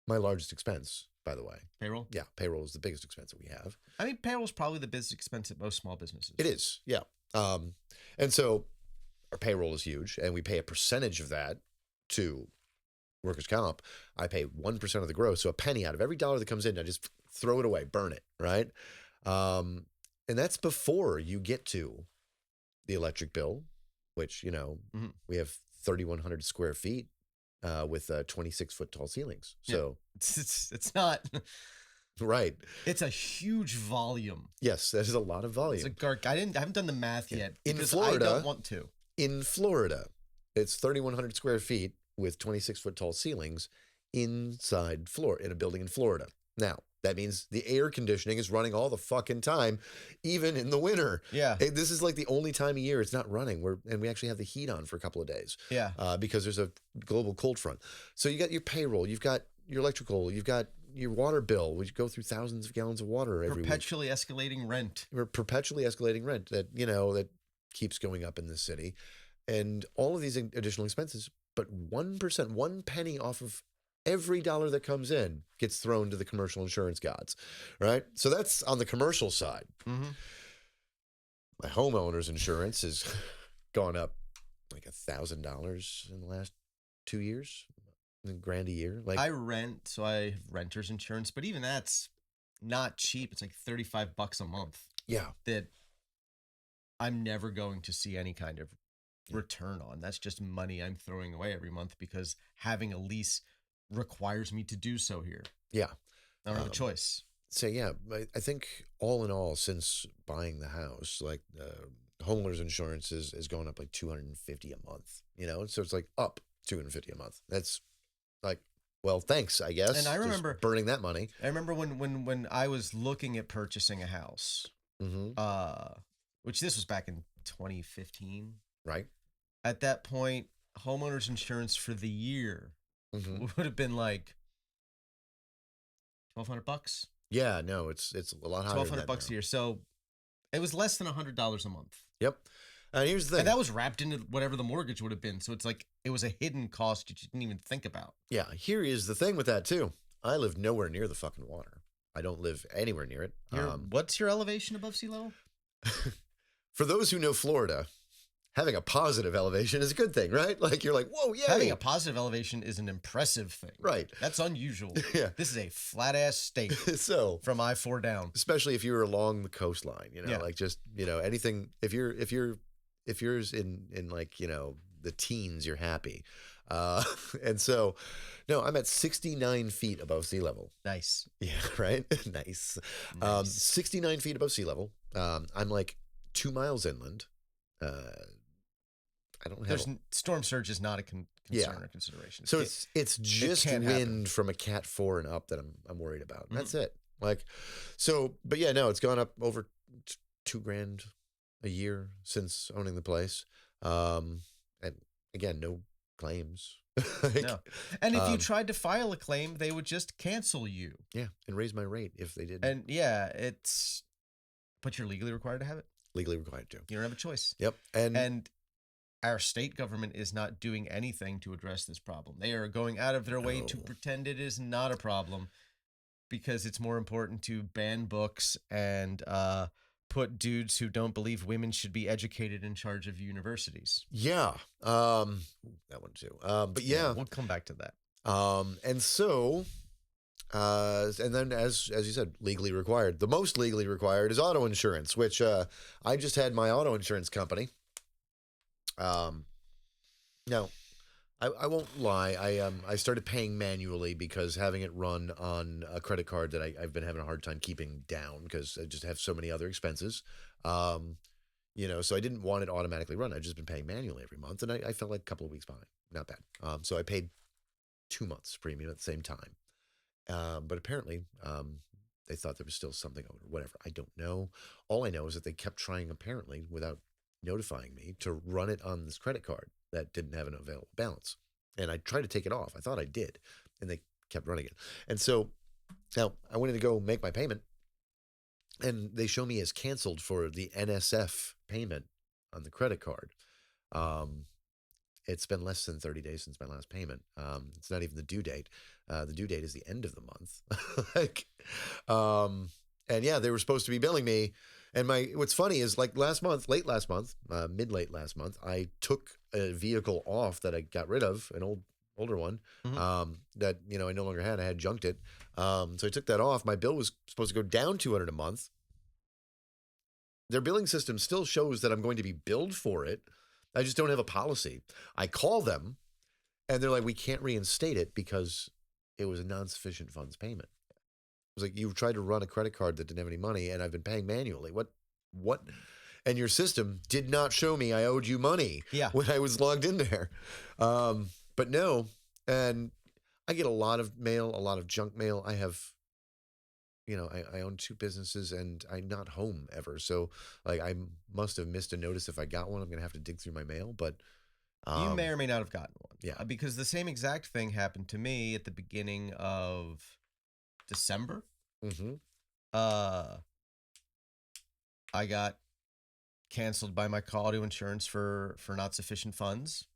my largest expense, by the way. Payroll? Yeah, payroll is the biggest expense that we have. I mean, payroll's probably the biggest expense at most small businesses. It is, yeah. And so our payroll is huge, and we pay a percentage of that to workers' comp. I pay 1% of the gross, so a penny out of every dollar that comes in, I just throw it away, burn it, right? And that's before you get to the electric bill, which, we have 3,100 square feet with 26-foot tall ceilings. So it's not right. It's a huge volume. Yes, that is a lot of volume. I haven't done the math yet in because Florida. I don't want to. In Florida, it's 3,100 square feet with 26-foot tall ceilings inside in a building in Florida. Now, that means the air conditioning is running all the fucking time, even in the winter. Yeah. This is like the only time of year it's not running. And we actually have the heat on for a couple of days. Yeah. Because there's a global cold front. So you got your payroll, you've got your electrical, you've got your water bill. We go through thousands of gallons of water every week. Perpetually escalating rent. We're perpetually escalating rent that keeps going up in this city. And all of these additional expenses, but 1%, 1 penny off of every dollar that comes in gets thrown to the commercial insurance gods, right? So that's on the commercial side. Mm-hmm. My homeowner's insurance has gone up like $1,000 in the last 2 years, $1,000 a year. Like I rent, so I have renter's insurance, but even that's not cheap. It's like $35 a month. Yeah. That I'm never going to see any kind of return on. That's just money I'm throwing away every month because having a lease requires me to do so here. Yeah. I don't have a choice. So yeah, I think all in all, since buying the house, like homeowners insurance is going up like $250 a month, so it's like up $250 a month. That's like, well, thanks, I guess. And I remember just burning that money. I remember when I was looking at purchasing a house, which this was back in 2015. Right. At that point, homeowners insurance for the year would have been like $1,200. Yeah, no, it's a lot higher. $1,200 a year. So it was less than $100 a month. Yep. And here's the thing. And that was wrapped into whatever the mortgage would have been. So it's like it was a hidden cost you didn't even think about. Yeah, here is the thing with that too. I live nowhere near the fucking water. I don't live anywhere near it. What's your elevation above sea level? For those who know Florida, having a positive elevation is a good thing, right? Like you're like, whoa, yeah. Having a positive elevation is an impressive thing. Right. That's unusual. Yeah. This is a flat ass state. So from I-4 down. Especially if you're along the coastline, Yeah. like just, anything, if you're in like, the teens, you're happy. And so, no, I'm at 69 feet above sea level. Nice. Yeah, right? Nice. 69 feet above sea level. I'm like 2 miles inland. I don't have. Storm surge is not a concern or consideration. So it's just wind happen. from a Cat 4 and up that I'm worried about. That's it. Like, so, but yeah, no, it's gone up over $2,000 a year since owning the place. And again, no claims. No. And if you tried to file a claim, they would just cancel you. Yeah, and raise my rate if they did. And yeah, but you're legally required to have it. Legally required to. You don't have a choice. Yep. And our state government is not doing anything to address this problem. They are going out of their way to pretend it is not a problem because it's more important to ban books and put dudes who don't believe women should be educated in charge of universities. Yeah. That one too. But yeah. We'll come back to that. And so, and then as you said, legally required. The most legally required is auto insurance, which I just had my auto insurance company. Now, I won't lie. I started paying manually because having it run on a credit card that I've been having a hard time keeping down because I just have so many other expenses. So I didn't want it automatically run. I've just been paying manually every month, and I felt like a couple of weeks behind. Not bad. So I paid 2 months premium at the same time. But apparently, they thought there was still something owed or whatever. I don't know. All I know is that they kept trying, apparently, without notifying me, to run it on this credit card that didn't have an available balance. And I tried to take it off. I thought I did. And they kept running it. And so now I wanted to go make my payment. And they show me as canceled for the NSF payment on the credit card. It's been less than 30 days since my last payment. It's not even the due date. The due date is the end of the month. And yeah, they were supposed to be billing me. And what's funny is like late last month, mid-late last month, I took a vehicle off that I got rid of, an older one, that, I no longer had. I had junked it. So I took that off. My bill was supposed to go down $200 a month. Their billing system still shows that I'm going to be billed for it. I just don't have a policy. I call them and they're like, we can't reinstate it because it was a non-sufficient funds payment. It was like, you tried to run a credit card that didn't have any money and I've been paying manually. What? and your system did not show me I owed you money Yeah. when I was logged in there. But no, and I get a lot of mail, a lot of junk mail. I have, I own 2 businesses and I'm not home ever. So like I must have missed a notice if I got one. I'm going to have to dig through my mail, but You may or may not have gotten one. yeah. Because the same exact thing happened to me at the beginning of December. Mm-hmm. I got canceled by my auto insurance for not sufficient funds.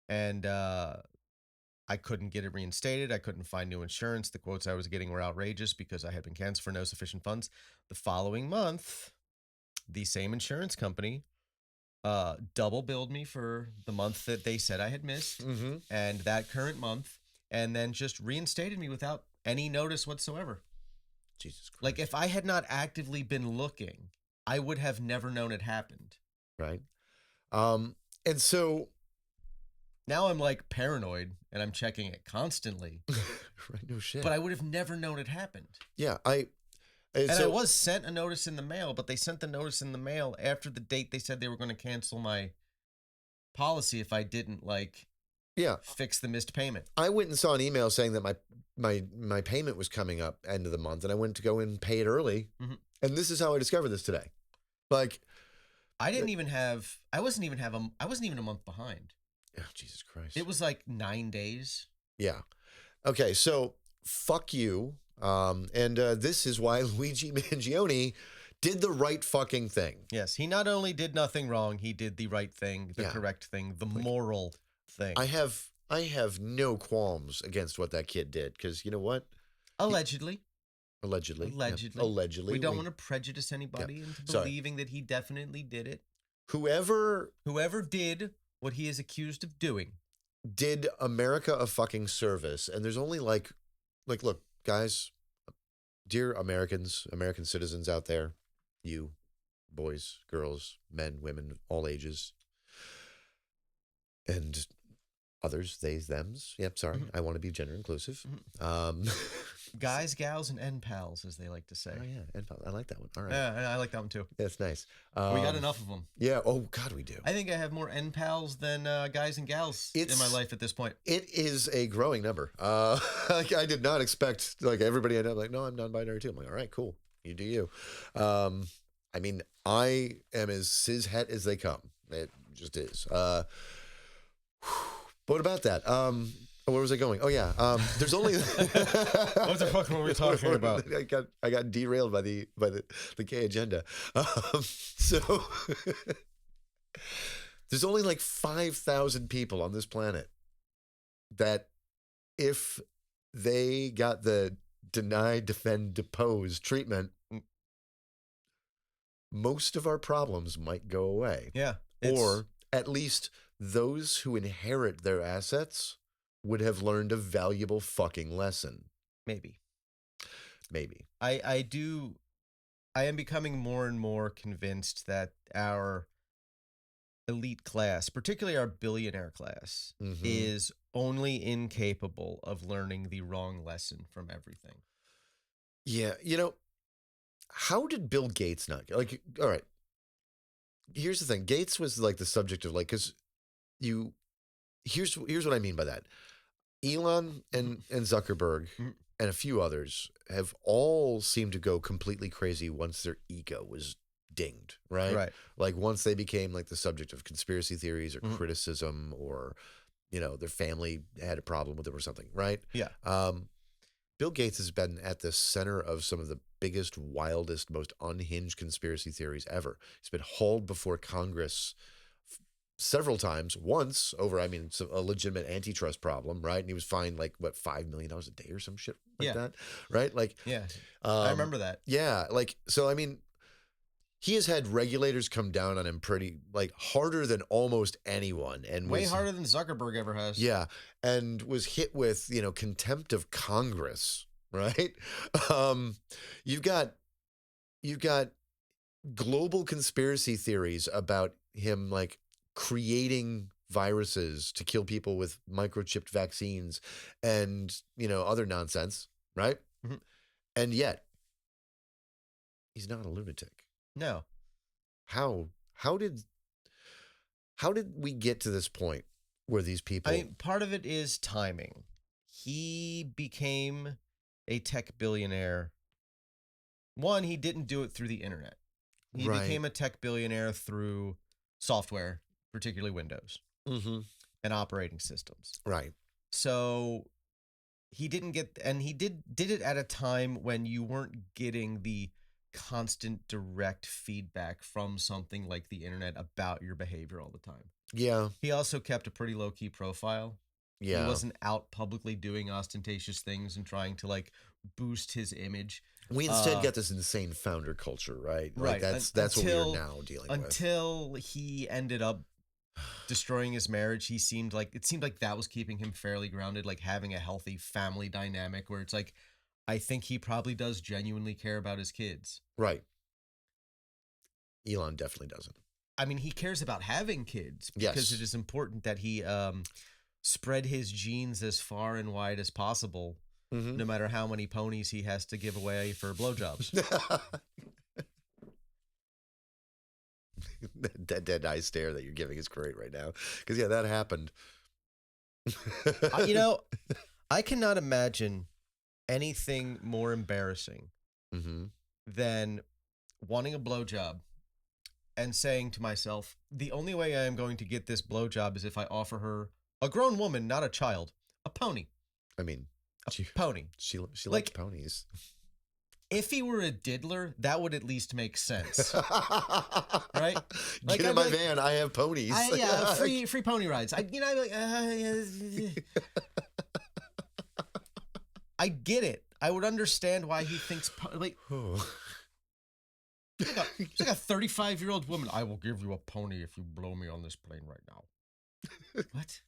And I couldn't get it reinstated. I couldn't find new insurance. The quotes I was getting were outrageous because I had been canceled for no sufficient funds. The following month, the same insurance company double billed me for the month that they said I had missed and that current month, and then just reinstated me without any notice whatsoever. Jesus Christ. Like if I had not actively been looking, I would have never known it happened. Right. And so now I'm like paranoid and I'm checking it constantly. right, no shit. But I would have never known it happened. Yeah, I was sent a notice in the mail, but they sent the notice in the mail after the date they said they were going to cancel my policy if I didn't fix the missed payment. I went and saw an email saying that my payment was coming up end of the month, and I went to go and pay it early. And this is how I discovered this today. Like, I wasn't even a month behind. Oh, Jesus Christ. It was like 9 days. Yeah. Okay, so fuck you. And this is why Luigi Mangione did the right fucking thing. Yes, he not only did nothing wrong, he did the right thing, the correct thing, the moral thing. I have no qualms against what that kid did, because you know what? Allegedly. Allegedly. We don't want to prejudice anybody into believing that he definitely did it. Whoever did what he is accused of doing did America a fucking service. And there's only like look, guys, dear Americans, American citizens out there, you boys, girls, men, women, all ages, and others, theys, thems. Yep, sorry. I want to be gender inclusive. Guys, gals, and N pals, as they like to say. Oh, yeah. N pals. I like that one. All right. Yeah, I like that one too. That's nice. We got enough of them. Yeah. Oh, God, we do. I think I have more N pals than guys and gals in my life at this point. It is a growing number. Like I did not expect everybody. I'm like, no, I'm non-binary too. I'm like, all right, cool. You do you. I mean, I am as cishet as they come. It just is. What about that? Where was I going? Oh yeah. There's only what the fuck were we talking about? I got derailed by the gay agenda. So there's only like 5,000 people on this planet that if they got the deny, defend, depose treatment, most of our problems might go away. Yeah. Or at least those who inherit their assets would have learned a valuable fucking lesson. Maybe. I am becoming more and more convinced that our elite class, particularly our billionaire class, is only incapable of learning the wrong lesson from everything. Yeah. How did Bill Gates not all right. Here's the thing. Gates was like the subject of because here's what I mean by that. Elon and Zuckerberg and a few others have all seemed to go completely crazy once their ego was dinged, right? Right. Like once they became like the subject of conspiracy theories or criticism, or their family had a problem with them or something, right? Yeah. Bill Gates has been at the center of some of the biggest, wildest, most unhinged conspiracy theories ever. He's been hauled before Congress several times, once over, it's a legitimate antitrust problem, right? And he was fined $5 million a day or some shit like that, right? I remember that. Yeah, so he has had regulators come down on him pretty harder than almost anyone, and way harder than Zuckerberg ever has. Yeah, and was hit with contempt of Congress, right? You've got global conspiracy theories about him creating viruses to kill people with microchipped vaccines and other nonsense, right? And yet He's not a lunatic. No. How did we get to this point where these people? I mean, part of it is timing. He became a tech billionaire. One, he didn't do it through the internet. He Right. became a tech billionaire through software, particularly Windows Mm-hmm. and operating systems. Right. So he didn't get, and he did it at a time when you weren't getting the constant direct feedback from something like the internet about your behavior all the time. Yeah. He also kept a pretty low-key profile. Yeah. He wasn't out publicly doing ostentatious things and trying to like boost his image. We instead got this insane founder culture, right? Right. Like that's what we're now dealing with. Until he ended up destroying his marriage, it seemed like that was keeping him fairly grounded, like having a healthy family dynamic where it's like, I think he probably does genuinely care about his kids. Right. Elon definitely doesn't. I mean, he cares about having kids Yes. because it is important that he spread his genes as far and wide as possible, Mm-hmm. no matter how many ponies he has to give away for blowjobs. That dead eye stare that you're giving is great right now. Because, yeah, that happened. You know, I cannot imagine anything more embarrassing Mm-hmm. than wanting a blowjob and saying to myself, the only way I am going to get this blowjob is if I offer her, a grown woman, not a child, a pony. I mean, A pony. she likes Like- ponies. If he were a diddler, that would at least make sense. Right? Get Like, in I'd my be like, van. I have ponies. Yeah, free pony rides. I'd be like, I get it. I would understand why he thinks She's like a 35-year-old woman. I will give you a pony if you blow me on this plane right now. What?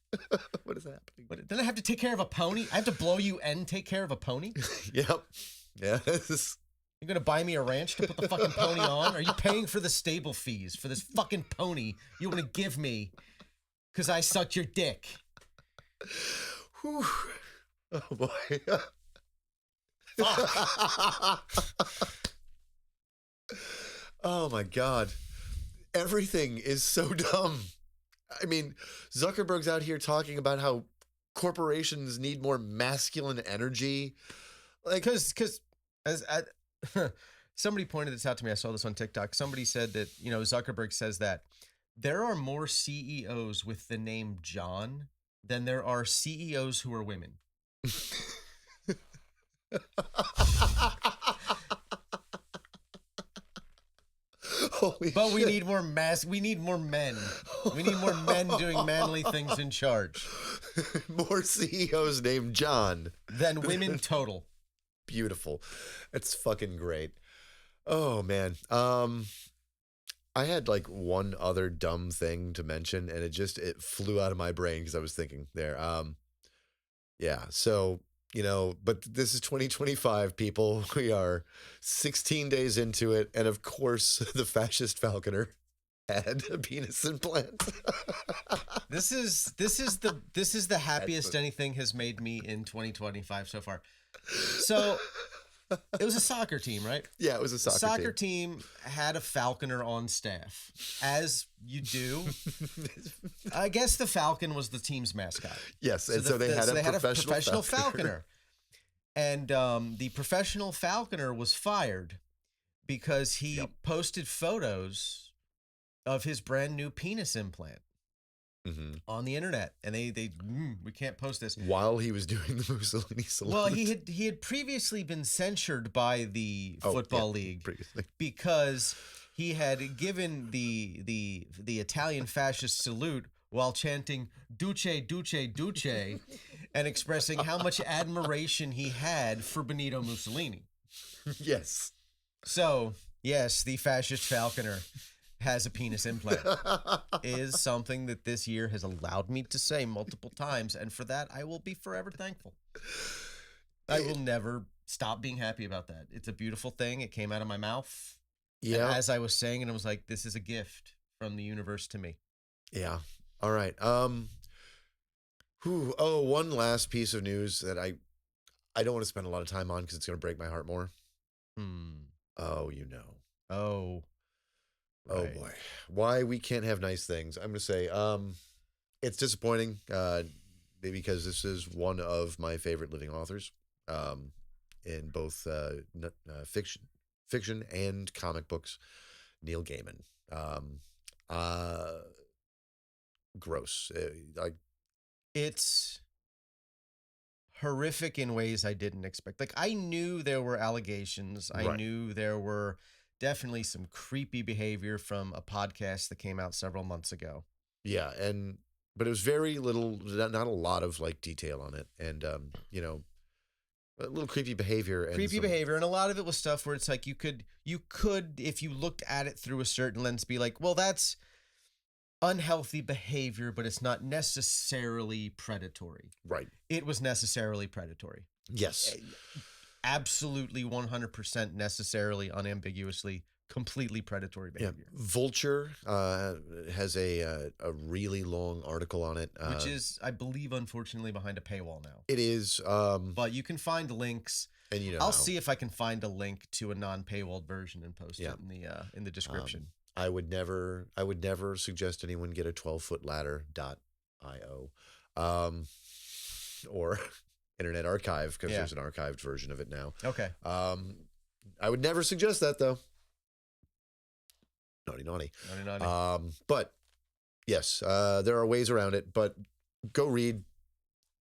What is happening? Then I have to take care of a pony? I have to blow you and take care of a pony? Yep. Yeah. This is... You're going to buy me a ranch to put the fucking pony on? Are you paying for the stable fees for this fucking pony you want to give me because I sucked your dick? Whew. Oh, boy. Oh, my God. Everything is so dumb. I mean, Zuckerberg's out here talking about how corporations need more masculine energy. Like, Because as somebody pointed this out to me, I saw this on TikTok. Somebody said that, you know, Zuckerberg says that there are more CEOs with the name John than there are CEOs who are women. holy But we shit. need more we need more men. We need more men doing manly things in charge More CEOs named John. than women total. Beautiful. That's fucking great. Oh, man. I had like one other dumb thing to mention, and it flew out of my brain because I was thinking there. Yeah. So, you know, but this is 2025, people. We are 16 days into it, and of course, the fascist falconer had a penis implant. This is the happiest anything has made me in 2025 so far. So it was a soccer team, right? Yeah, it was a soccer team. team had a falconer on staff, as you do. I guess the falcon was the team's mascot. Yes, and so they had a professional falconer. And the professional falconer was fired because he posted photos of his brand new penis implant Mm-hmm. on the internet, and we can't post this. While he was doing the Mussolini salute. Well, he had previously been censured by the football league previously. because he had given the Italian fascist salute while chanting "Duce, Duce, Duce," and expressing how much admiration he had for Benito Mussolini. Yes. So, yes, the fascist falconer has a penis implant. Is something that this year has allowed me to say multiple times, and for that I will be forever thankful. I will never stop being happy about that. It's a beautiful thing. It came out of my mouth. Yeah. And as I was saying, and I was like, this is a gift from the universe to me. Yeah. All right. One last piece of news that I don't want to spend a lot of time on because it's going to break my heart more. Oh, you know. Oh. Oh Right. boy. Why we can't have nice things. I'm going to say it's disappointing because this is one of my favorite living authors in both fiction and comic books. Neil Gaiman. Gross. Like It's horrific in ways I didn't expect. Like, I knew there were allegations. I Right. knew there were definitely some creepy behavior from a podcast that came out several months ago. Yeah, but it was very little, not a lot of like detail on it, and a little creepy behavior. And Creepy behavior, and a lot of it was stuff where it's like you could, if you looked at it through a certain lens, be like, well, that's unhealthy behavior, but it's not necessarily predatory. Right. It was necessarily predatory. Yes. Absolutely 100% necessarily, unambiguously, completely predatory Yeah. behavior. Vulture has a really long article on it, Which is, I believe, unfortunately behind a paywall now. it is. But you can find links. And I'll how. see if I can find a link to a non-paywalled version and post it in the description. I would never suggest anyone get a 12-foot ladder.io or Internet Archive, because there's an archived version of it now. Okay. I would never suggest that though. Naughty. But yes, there are ways around it, but go read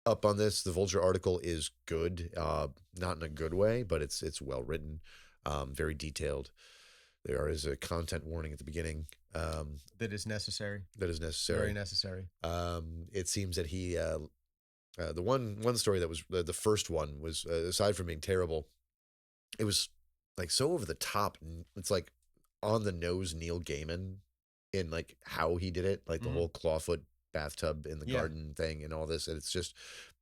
up on this. The Vulture article is good, not in a good way, but it's well written, very detailed. There is a content warning at the beginning. That is necessary. That is necessary. Very necessary. It seems that he, the one story that was the first one was, aside from being terrible, it was like so over the top. It's like on the nose Neil Gaiman in like how he did it, like the whole clawfoot bathtub in the garden thing and all this. And it's just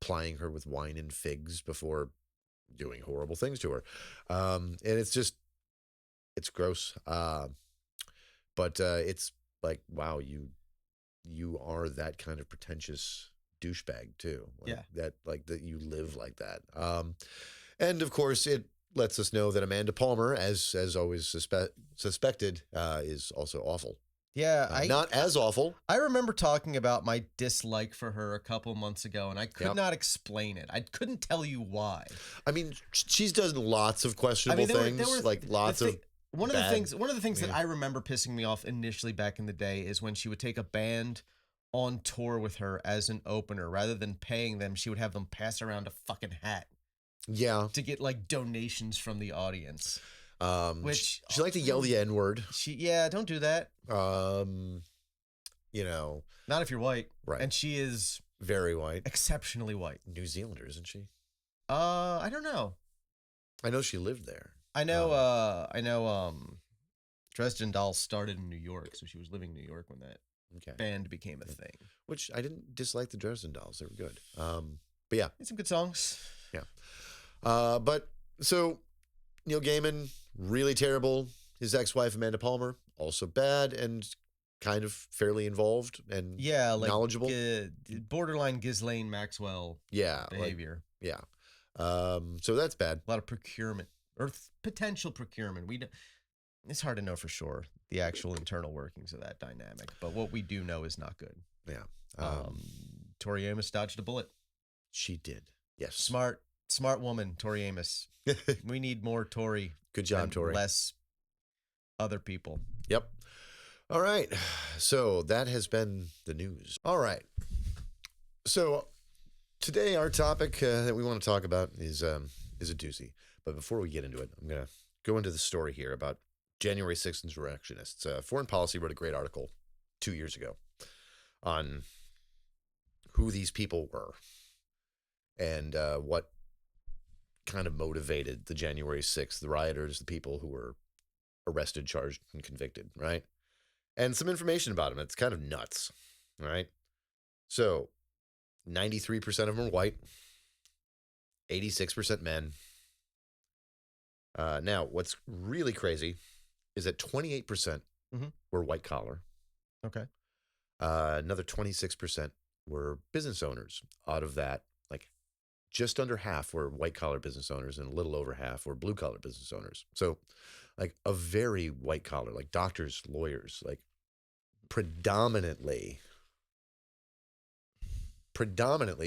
plying her with wine and figs before doing horrible things to her. And it's gross. But it's like, wow, you are that kind of pretentious douchebag too. Like that you live like that. And of course it lets us know that Amanda Palmer, as always suspected, is also awful. Yeah, not as awful. I remember talking about my dislike for her a couple months ago, and I could not explain it. I couldn't tell you why. I mean, she's done lots of questionable things, there were like lots of. One of the things that I remember pissing me off initially back in the day is when she would take a band on tour with her as an opener. Rather than paying them, she would have them pass around a fucking hat. Yeah. To get like donations from the audience. Which she liked to yell the N-word. Don't do that. Not if you're white. Right. And she is very white. Exceptionally white. New Zealander, isn't she? I don't know. I know she lived there. I know Dresden Dolls started in New York, so she was living in New York when that band became a thing. Which I didn't dislike the Dresden Dolls. They were good. But yeah. Some good songs. Yeah. But so Neil Gaiman, really terrible. His ex-wife Amanda Palmer, also bad and kind of fairly involved and knowledgeable. Borderline Ghislaine Maxwell behavior. So that's bad. A lot of procurement or potential procurement. It's hard to know for sure the actual internal workings of that dynamic, but what we do know is not good. Yeah. Tori Amos dodged a bullet. She did. Yes. Smart woman, Tori Amos. We need more Tori. Good job, Tori. Less other people. Yep. All right. So that has been the news. All right. So today our topic that we want to talk about is a doozy. But before we get into it, I'm going to go into the story here about January 6th insurrectionists. Foreign Policy wrote a great article 2 years ago on who these people were and what kind of motivated the January 6th, the rioters, the people who were arrested, charged, and convicted, right? And some information about them. It's kind of nuts, right? So 93% of them are white, 86% men. Now, what's really crazy is that 28% were white collar. Okay. Another 26% were business owners. Out of that, like just under half were white collar business owners and a little over half were blue collar business owners. So like a very white collar, like doctors, lawyers, like predominantly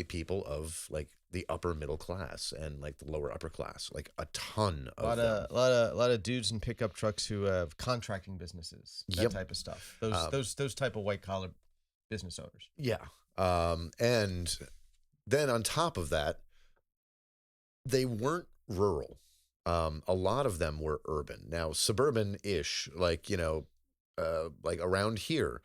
people of like the upper middle class and like the lower upper class, like a ton of them. A lot of dudes in pickup trucks who have contracting businesses, that Yep. type of stuff. Those type of white collar business owners. Yeah. And then on top of that, they weren't rural. A lot of them were urban. Now, suburban-ish, like, like around here,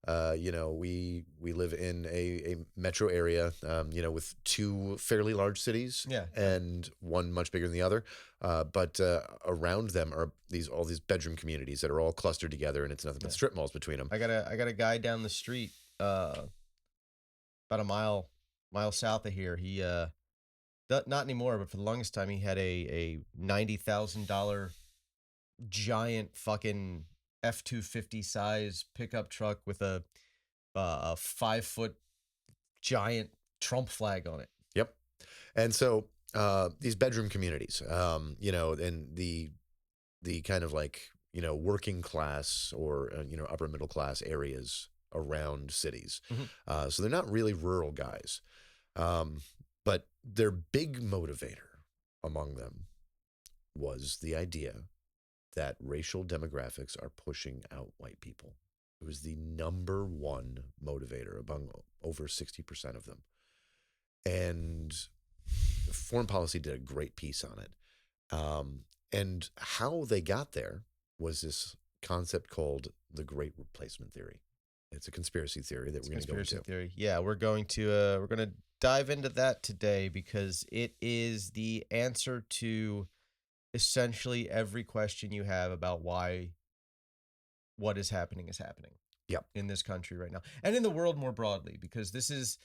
we live in a metro area, with two fairly large cities, Yeah. and one much bigger than the other. But around them are all these bedroom communities that are all clustered together, and it's nothing but strip malls between them. I got a guy down the street, about a mile south of here. He not anymore, but for the longest time, he had a $90,000 giant fucking F-250 size pickup truck with a 5-foot giant Trump flag on it. Yep. And so these bedroom communities, and the kind of like, working class or, upper middle class areas around cities. Mm-hmm. So they're not really rural guys. But their big motivator among them was the idea that racial demographics are pushing out white people. It was the number one motivator among over 60% of them. And foreign policy did a great piece on it. And how they got there was this concept called the Great Replacement Theory. It's a conspiracy theory that we're going to go into. Conspiracy theory. Yeah, we're going to dive into that today because it is the answer to essentially every question you have about why what is happening Yep. in this country right now and in the world more broadly, because this is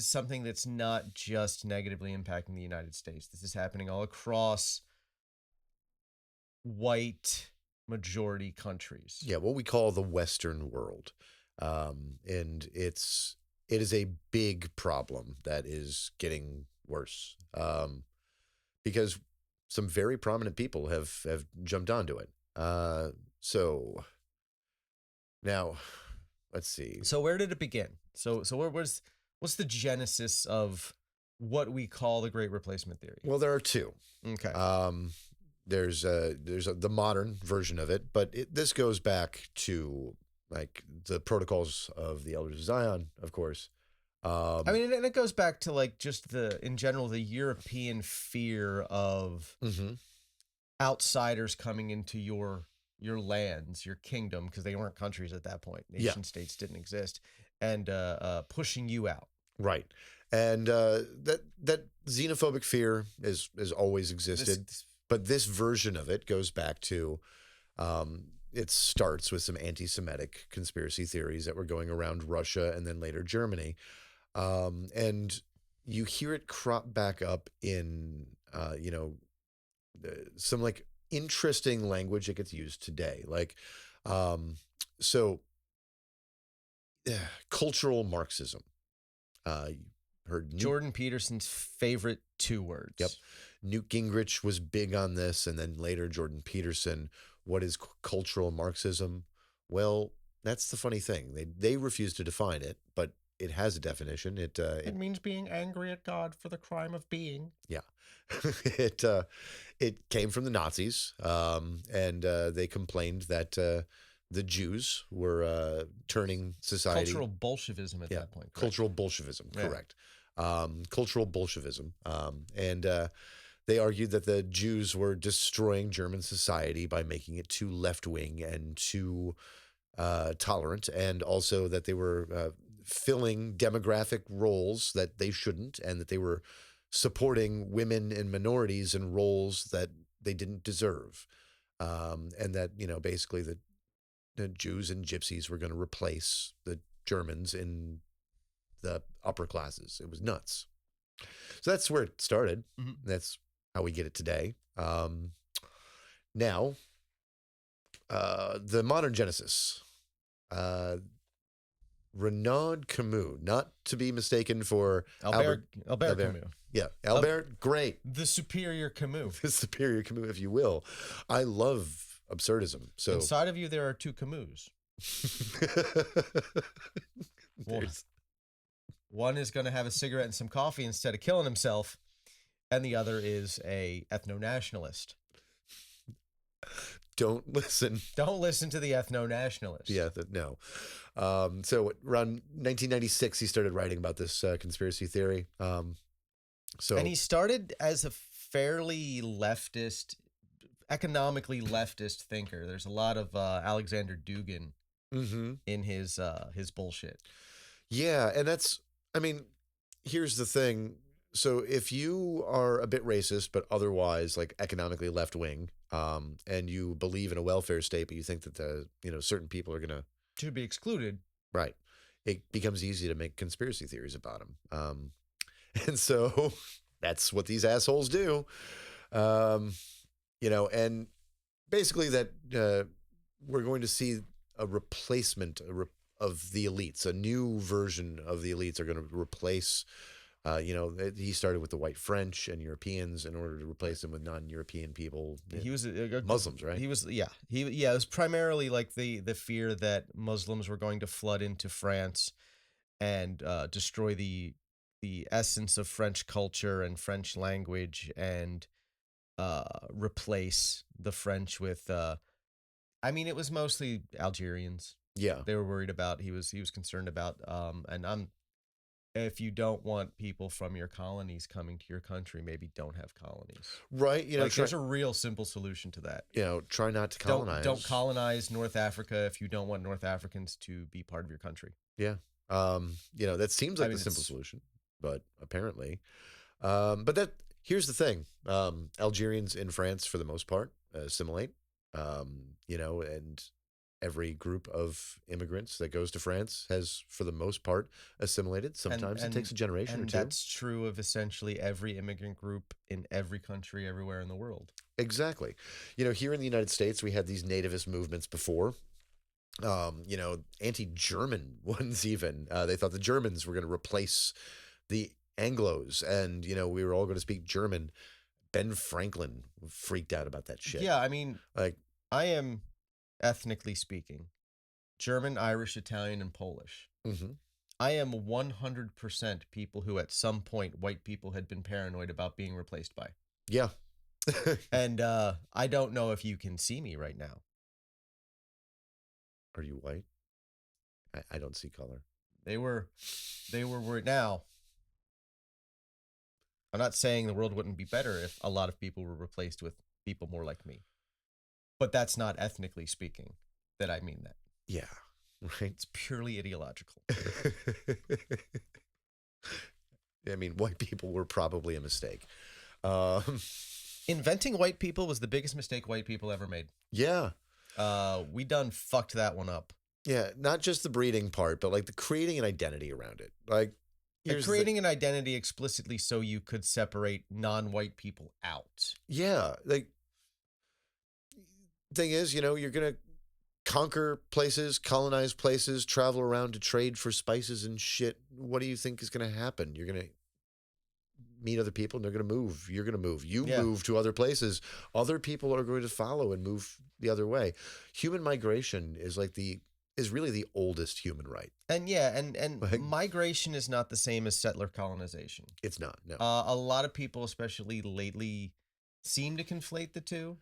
something that's not just negatively impacting the United States. This is happening all across white majority countries. Yeah, what we call the Western world. And it is a big problem that is getting worse, because some very prominent people have jumped onto it. So now let's see. So where did it begin? So what's the genesis of what we call the Great Replacement Theory? Well, there are two. Okay. There's the modern version of it, but this goes back to like the protocols of the Elders of Zion, of course. I mean, and it goes back to like just in general, the European fear of outsiders coming into your lands, your kingdom, because they weren't countries at that point. Nation states didn't exist, and pushing you out. Right. And that xenophobic fear has always existed. But this version of it goes back to, it starts with some anti-Semitic conspiracy theories that were going around Russia and then later Germany. And you hear it crop back up in, some like interesting language that gets used today. Like, cultural Marxism. Heard Jordan Peterson's favorite two words. Yep. Newt Gingrich was big on this, and then later Jordan Peterson. What is cultural Marxism? Well, that's the funny thing. They refuse to define it, but it has a definition. It means being angry at God for the crime of being. Yeah. It came from the Nazis, and they complained that the Jews were turning society. Cultural Bolshevism at that point. Correct? Cultural Bolshevism, correct. Cultural Bolshevism. And they argued that the Jews were destroying German society by making it too left-wing and too tolerant, and also that they were filling demographic roles that they shouldn't, and that they were supporting women and minorities in roles that they didn't deserve. And that, basically the Jews and gypsies were going to replace the Germans in the upper classes. It was nuts. So that's where it started. Mm-hmm. That's how we get it today. Now, the modern genesis. Renaud Camus, not to be mistaken for Albert Camus. Yeah, Albert, great. The superior Camus. The superior Camus, if you will. I love absurdism. So inside of you, there are two Camus. there's- One is going to have a cigarette and some coffee instead of killing himself, and the other is a ethno-nationalist. don't listen. Don't listen to the ethno-nationalist. Yeah, no. So around 1996, he started writing about this conspiracy theory. And he started as a fairly leftist, economically leftist thinker. There's a lot of Alexander Dugin in his bullshit. Yeah, and that's, I mean, here's the thing. So if you are a bit racist, but otherwise like economically left wing, and you believe in a welfare state, but you think that certain people are gonna Should be excluded. right, it becomes easy to make conspiracy theories about them. And so that's what these assholes do. And basically that we're going to see a replacement of the elites. A new version of the elites are going to replace, he started with the white French and Europeans in order to replace them with non-European people. He was Muslims, right? He was, yeah. It was primarily like the fear that Muslims were going to flood into France and destroy the essence of French culture and French language and replace the French with it was mostly Algerians. Yeah. They were worried about, he was concerned about, if you don't want people from your colonies coming to your country, maybe don't have colonies. Right. There's a real simple solution to that. Try not to colonize. Don't colonize North Africa if you don't want North Africans to be part of your country. Yeah. That seems like the simple solution, but apparently, here's the thing. Algerians in France, for the most part, assimilate, and every group of immigrants that goes to France has, for the most part, assimilated. Sometimes it takes a generation or two. That's true of essentially every immigrant group in every country, everywhere in the world. Exactly. Here in the United States, we had these nativist movements before. Anti-German ones even. They thought the Germans were going to replace the Anglos, and, we were all going to speak German. Ben Franklin freaked out about that shit. Yeah, I am, ethnically speaking, German, Irish, Italian, and Polish. Mm-hmm. I am 100% people who at some point white people had been paranoid about being replaced by. Yeah. And I don't know if you can see me right now. Are you white? I don't see color. They were worried. Now, I'm not saying the world wouldn't be better if a lot of people were replaced with people more like me. But that's not ethnically speaking that I mean that. Yeah, right. It's purely ideological. White people were probably a mistake. Inventing white people was the biggest mistake white people ever made. Yeah. We done fucked that one up. Yeah, not just the breeding part, but like the creating an identity around it. Like creating an identity explicitly so you could separate non-white people out. Yeah, like thing is, you're going to conquer places, colonize places, travel around to trade for spices and shit. What do you think is going to happen? You're going to meet other people and they're going to move. You're going to move. You move to other places. Other people are going to follow and move the other way. Human migration is really the oldest human right. And migration is not the same as settler colonization. It's not, no. A lot of people, especially lately, seem to conflate the two.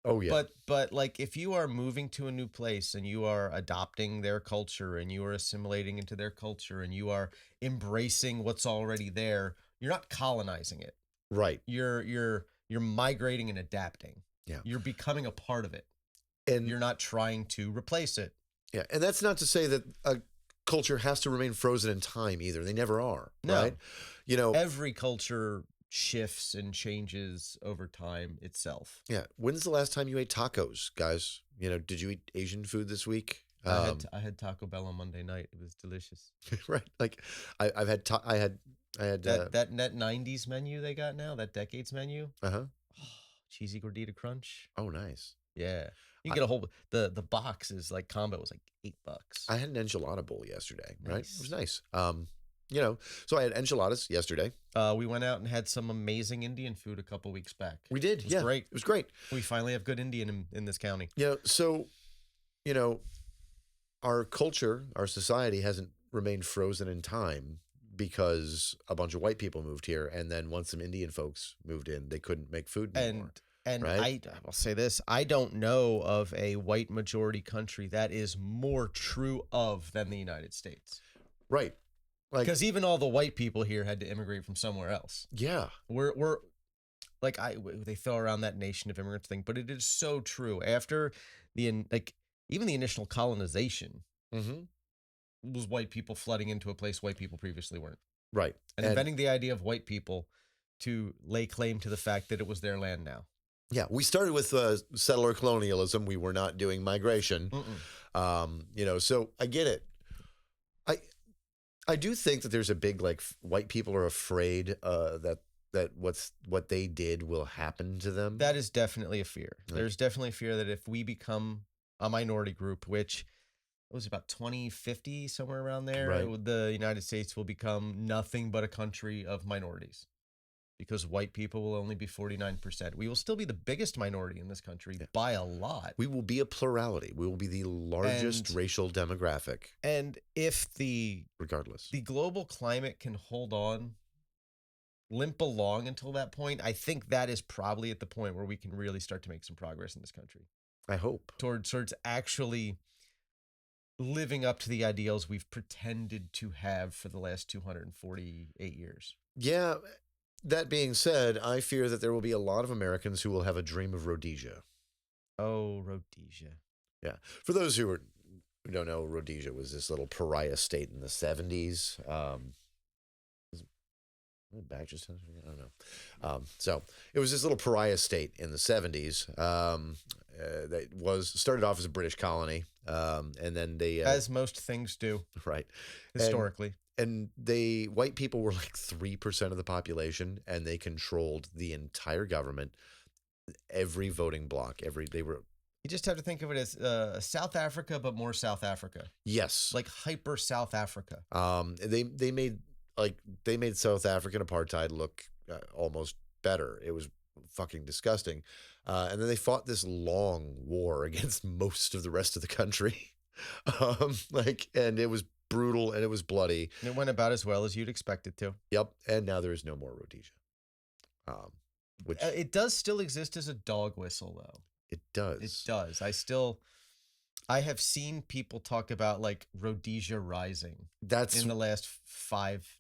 Oh yeah. But like if you are moving to a new place and you are adopting their culture and you are assimilating into their culture and you are embracing what's already there, you're not colonizing it. Right. You're migrating and adapting. Yeah. You're becoming a part of it. And you're not trying to replace it. Yeah. And that's not to say that a culture has to remain frozen in time either. They never are. No. Right. Every culture shifts and changes over time itself. Yeah. When's the last time you ate tacos, guys? Did you eat Asian food this week? I had Taco Bell on Monday night. It was delicious. Right. Like I had that 90s menu they got now, that decades menu. Cheesy gordita crunch. Oh, nice. Yeah. You can get a whole the box is like combo was like $8. I had an enchilada bowl yesterday, right? Nice. It was nice. So I had enchiladas yesterday. We went out and had some amazing Indian food a couple weeks back. We did. It was great. It was great. We finally have good Indian in this county. So, our culture, our society hasn't remained frozen in time because a bunch of white people moved here. And then once some Indian folks moved in, they couldn't make food anymore. And right? I'll say this, I don't know of a white majority country that is more true of than the United States. Right. Because even all the white people here had to immigrate from somewhere else. Yeah. We're like, they throw around that nation of immigrants thing, but it is so true. After even the initial colonization was white people flooding into a place white people previously weren't. Right. And inventing the idea of white people to lay claim to the fact that it was their land now. Yeah, we started with settler colonialism. We were not doing migration. So I get it. I do think that there's a big white people are afraid that what they did will happen to them. That is definitely a fear. There's definitely a fear that if we become a minority group, which was about 2050, somewhere around there, right. The United States will become nothing but a country of minorities. Because white people will only be 49%. We will still be the biggest minority in this country by a lot. We will be a plurality. We will be the largest racial demographic. And if regardless, the global climate can hold on, limp along until that point, I think that is probably at the point where we can really start to make some progress in this country. I hope. Towards actually living up to the ideals we've pretended to have for the last 248 years. Yeah. That being said, I fear that there will be a lot of Americans who will have a dream of Rhodesia. Oh, Rhodesia. Yeah. For those who don't know, Rhodesia was this little pariah state in the 70s. I don't know. So it was this little pariah state in the 70s that started off as a British colony. And then they... as most things do. Right. Historically. And white people were like 3% of the population, and they controlled the entire government, every voting block, You just have to think of it as South Africa, but more South Africa. Yes. Like hyper South Africa. They made South African apartheid look almost better. It was fucking disgusting. And then they fought this long war against most of the rest of the country. And it was brutal and it was bloody. It went about as well as you'd expect it to. Yep. And now there is no more Rhodesia. Which it does still exist as a dog whistle, though. It does. It does. I have seen people talk about like Rhodesia rising. That's in the last 5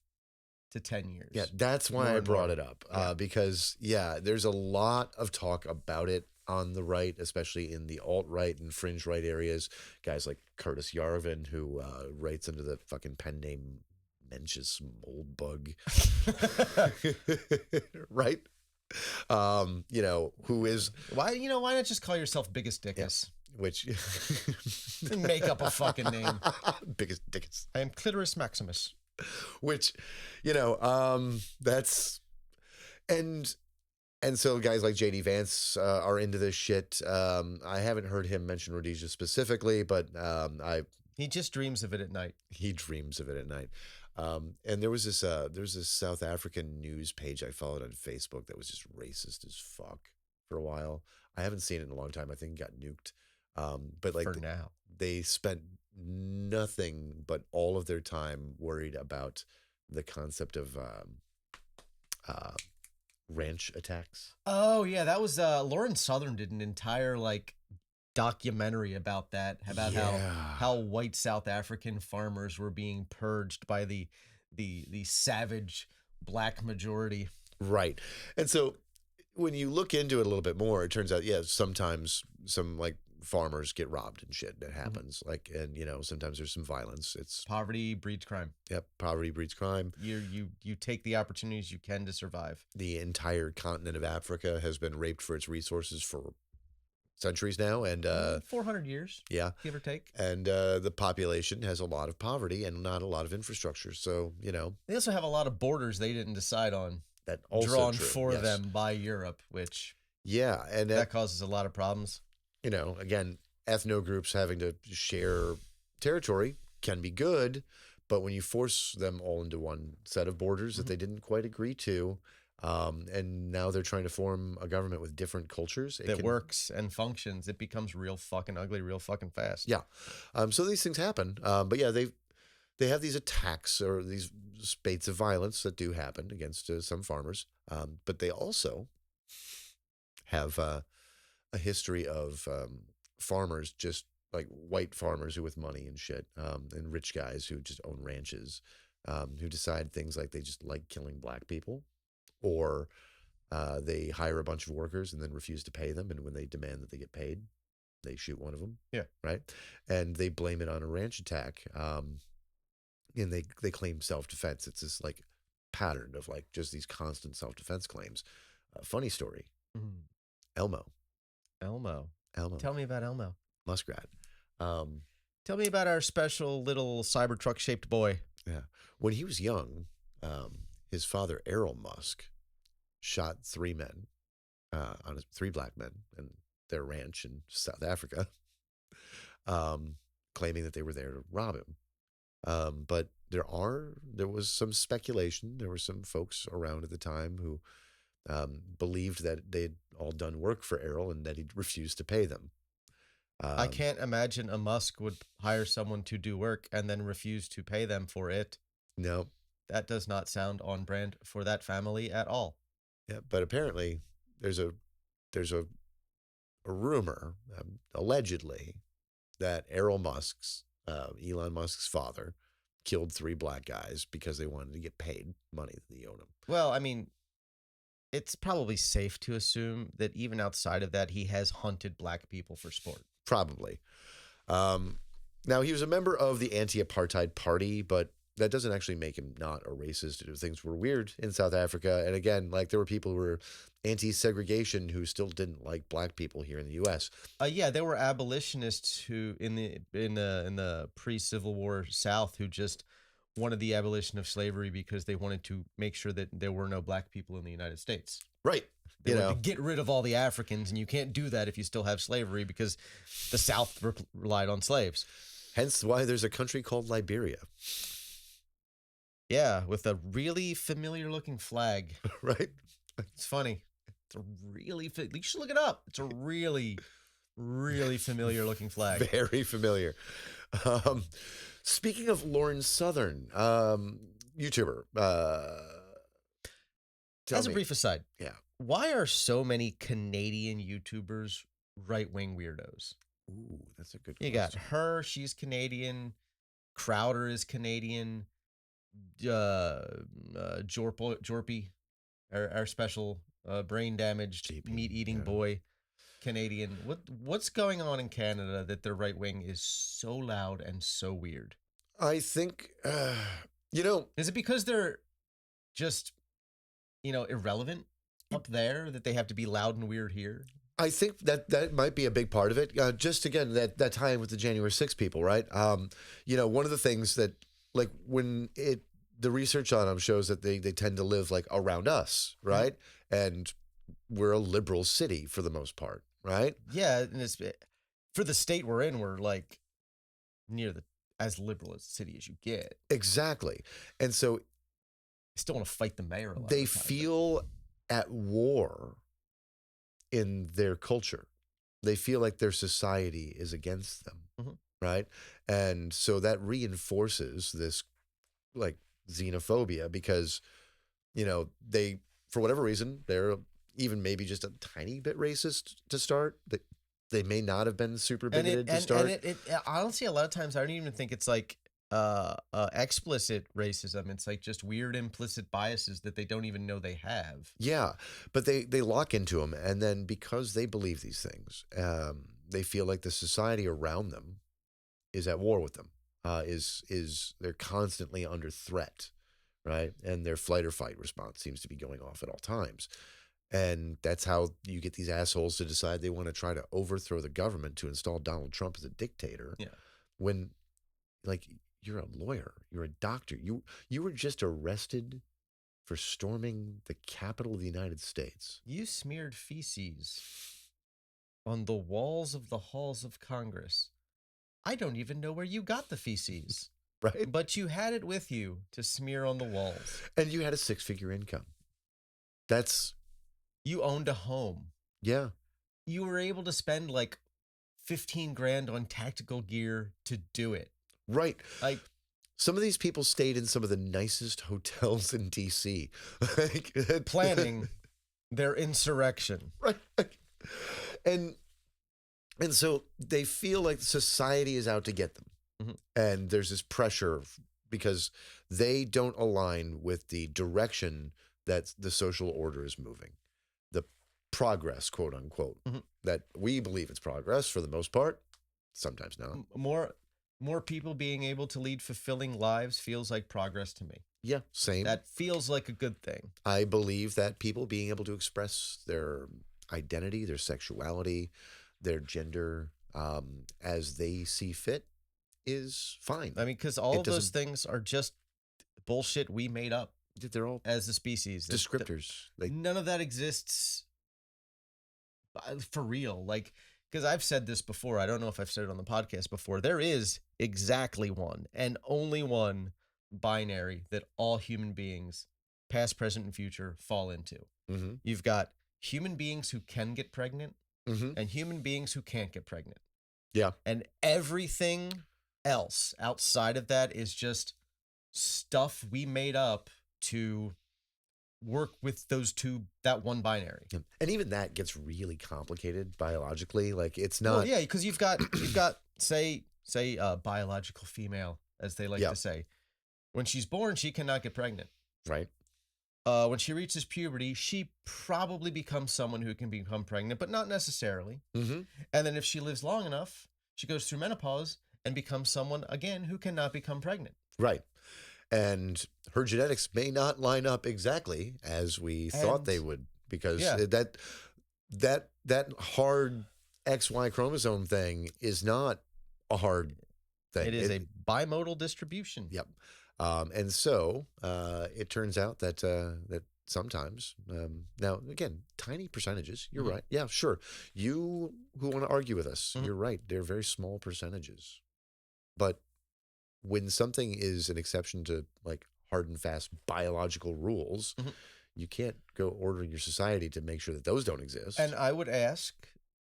to 10 years. Yeah, that's why I brought it up. Because there's a lot of talk about it on the right, especially in the alt-right and fringe right areas. Guys like Curtis Yarvin, who writes under the fucking pen name Mencius Moldbug. Right? Who is... why not just call yourself Biggest Dickus? Yeah, which... make up a fucking name. Biggest Dickus. I am Clitoris Maximus. Which, that's... And so guys like J.D. Vance are into this shit. I haven't heard him mention Rhodesia specifically, but he just dreams of it at night. He dreams of it at night. And there's this South African news page I followed on Facebook that was just racist as fuck for a while. I haven't seen it in a long time. I think it got nuked. But like now, they spent nothing but all of their time worried about the concept of ranch attacks. Oh yeah, that was Lauren Southern did an entire documentary about that, about how white South African farmers were being purged by the savage black majority. Right. And so when you look into it a little bit more, it turns out sometimes some farmers get robbed and shit. That happens. Sometimes there's some violence. It's poverty breeds crime. Yep, poverty breeds crime. You take the opportunities you can to survive. The entire continent of Africa has been raped for its resources for centuries now, and 400 years. Yeah, give or take. And the population has a lot of poverty and not a lot of infrastructure. So they also have a lot of borders they didn't decide on. That also drawn true. for Yes. them by Europe, which and that causes a lot of problems. Again, ethno groups having to share territory can be good, But when you force them all into one set of borders that they didn't quite agree to, and now they're trying to form a government with different cultures that works and functions, it becomes real fucking ugly real fucking fast. Yeah. So these things happen. But yeah, they have these attacks or these spates of violence that do happen against some farmers. But they also have a history of farmers, just like white farmers who with money and shit, and rich guys who just own ranches, who decide things like they just like killing black people, or they hire a bunch of workers and then refuse to pay them. And when they demand that they get paid, they shoot one of them. Yeah. Right. And they blame it on a ranch attack. And they claim self-defense. It's this like pattern of like just these constant self-defense claims. Funny story. Elmo. Tell me about Elmo. Muskrat. Tell me about our special little Cybertruck shaped boy. Yeah. When he was young, his father, Errol Musk, shot three black men in their ranch in South Africa, claiming that they were there to rob him. But there was some speculation. There were some folks around at the time who believed that they'd all done work for Errol and that he'd refused to pay them. I can't imagine a Musk would hire someone to do work and then refuse to pay them for it. No. That does not sound on brand for that family at all. Yeah, but apparently there's a rumor, allegedly, that Elon Musk's father, killed three black guys because they wanted to get paid money that they owed him. Well, I mean, it's probably safe to assume that even outside of that, he has hunted black people for sport. Probably. Now, he was a member of the anti-apartheid party, but that doesn't actually make him not a racist. Things were weird in South Africa. And again, like there were people who were anti-segregation who still didn't like black people here in the U.S. Yeah, there were abolitionists who in the pre-Civil War South who just wanted the abolition of slavery because they wanted to make sure that there were no black people in the United States. Right. They wanted to get rid of all the Africans, and you can't do that if you still have slavery because the South relied on slaves. Hence why there's a country called Liberia. Yeah, with a really familiar looking flag. Right? It's funny. It's a really, you should look it up. It's a really, really familiar looking flag. Very familiar. Speaking of Lauren Southern, YouTuber. As a brief aside. Yeah. Why are so many Canadian YouTubers right-wing weirdos? Ooh, that's a good question. You got her, she's Canadian. Crowder is Canadian. Jorpy, our special brain damaged meat eating boy, Canadian. What's going on in Canada that their right wing is so loud and so weird? I think is it because they're just irrelevant up there that they have to be loud and weird here? I think that might be a big part of it. Just again that tie-in with the January 6th people, right? One of the things that like when the research on them shows that they tend to live like around us, right? And we're a liberal city for the most part, right? Yeah, and it's for the state we're in, we're like near as liberal a city as you get. Exactly. And so I still want to fight the mayor a lot. They feel at war in their culture. They feel like their society is against them, right? And so that reinforces this like xenophobia because, they, for whatever reason, they're even maybe just a tiny bit racist to start. They may not have been super bigoted to start. And it honestly, a lot of times I don't even think it's like explicit racism. It's like just weird implicit biases that they don't even know they have. Yeah, but they lock into them, and then because they believe these things, they feel like the society around them is at war with them. They're constantly under threat, right? And their flight or fight response seems to be going off at all times. And that's how you get these assholes to decide they want to try to overthrow the government to install Donald Trump as a dictator. Yeah. When, like, you're a lawyer, you're a doctor. You were just arrested for storming the Capitol of the United States. You smeared feces on the walls of the halls of Congress. I don't even know where you got the feces. right? But you had it with you to smear on the walls. And you had a 6-figure income. That's, You owned a home. yeah, You were able to spend like 15 grand on tactical gear to do it. right. Like, Some of these people stayed in some of the nicest hotels in DC. planning their insurrection. Right. And so they feel like society is out to get them. Mhm. And there's this pressure because they don't align with the direction that the social order is moving. The progress, quote unquote, Mhm. that we believe it's progress for the most part. Sometimes not. More people being able to lead fulfilling lives feels like progress to me. Yeah, same. That feels like a good thing. I believe that people being able to express their identity, their sexuality, their gender as they see fit is fine. I mean, because all It of those doesn't- things are just bullshit we made up They're all as a species. descriptors. None of that exists for real. Like, because I've said this before. I don't know if I've said it on the podcast before. There is exactly one and only one binary that all human beings, past, present, and future, fall into. Mm-hmm. You've got human beings who can get pregnant Mm-hmm. and human beings who can't get pregnant. Yeah. And everything else outside of that is just stuff we made up to work with that one binary. And even that gets really complicated biologically. Like it's not. Well, yeah, because you've got say biological female, as they like Yeah. to say. When she's born, she cannot get pregnant. Right. When she reaches puberty, she probably becomes someone who can become pregnant, but not necessarily. Mm-hmm. And then if she lives long enough, she goes through menopause and becomes someone, again, who cannot become pregnant. Right. And her genetics may not line up exactly as we thought And- they would, because Yeah. that hard XY chromosome thing is not a hard thing. It is a bimodal distribution. Yep. And so it turns out that that sometimes, now again, tiny percentages. You're Mhm. right. Yeah, sure. You who want to argue with us, Mhm. you're right. They're very small percentages. But when something is an exception to like hard and fast biological rules, Mhm. you can't go ordering your society to make sure that those don't exist. And I would ask,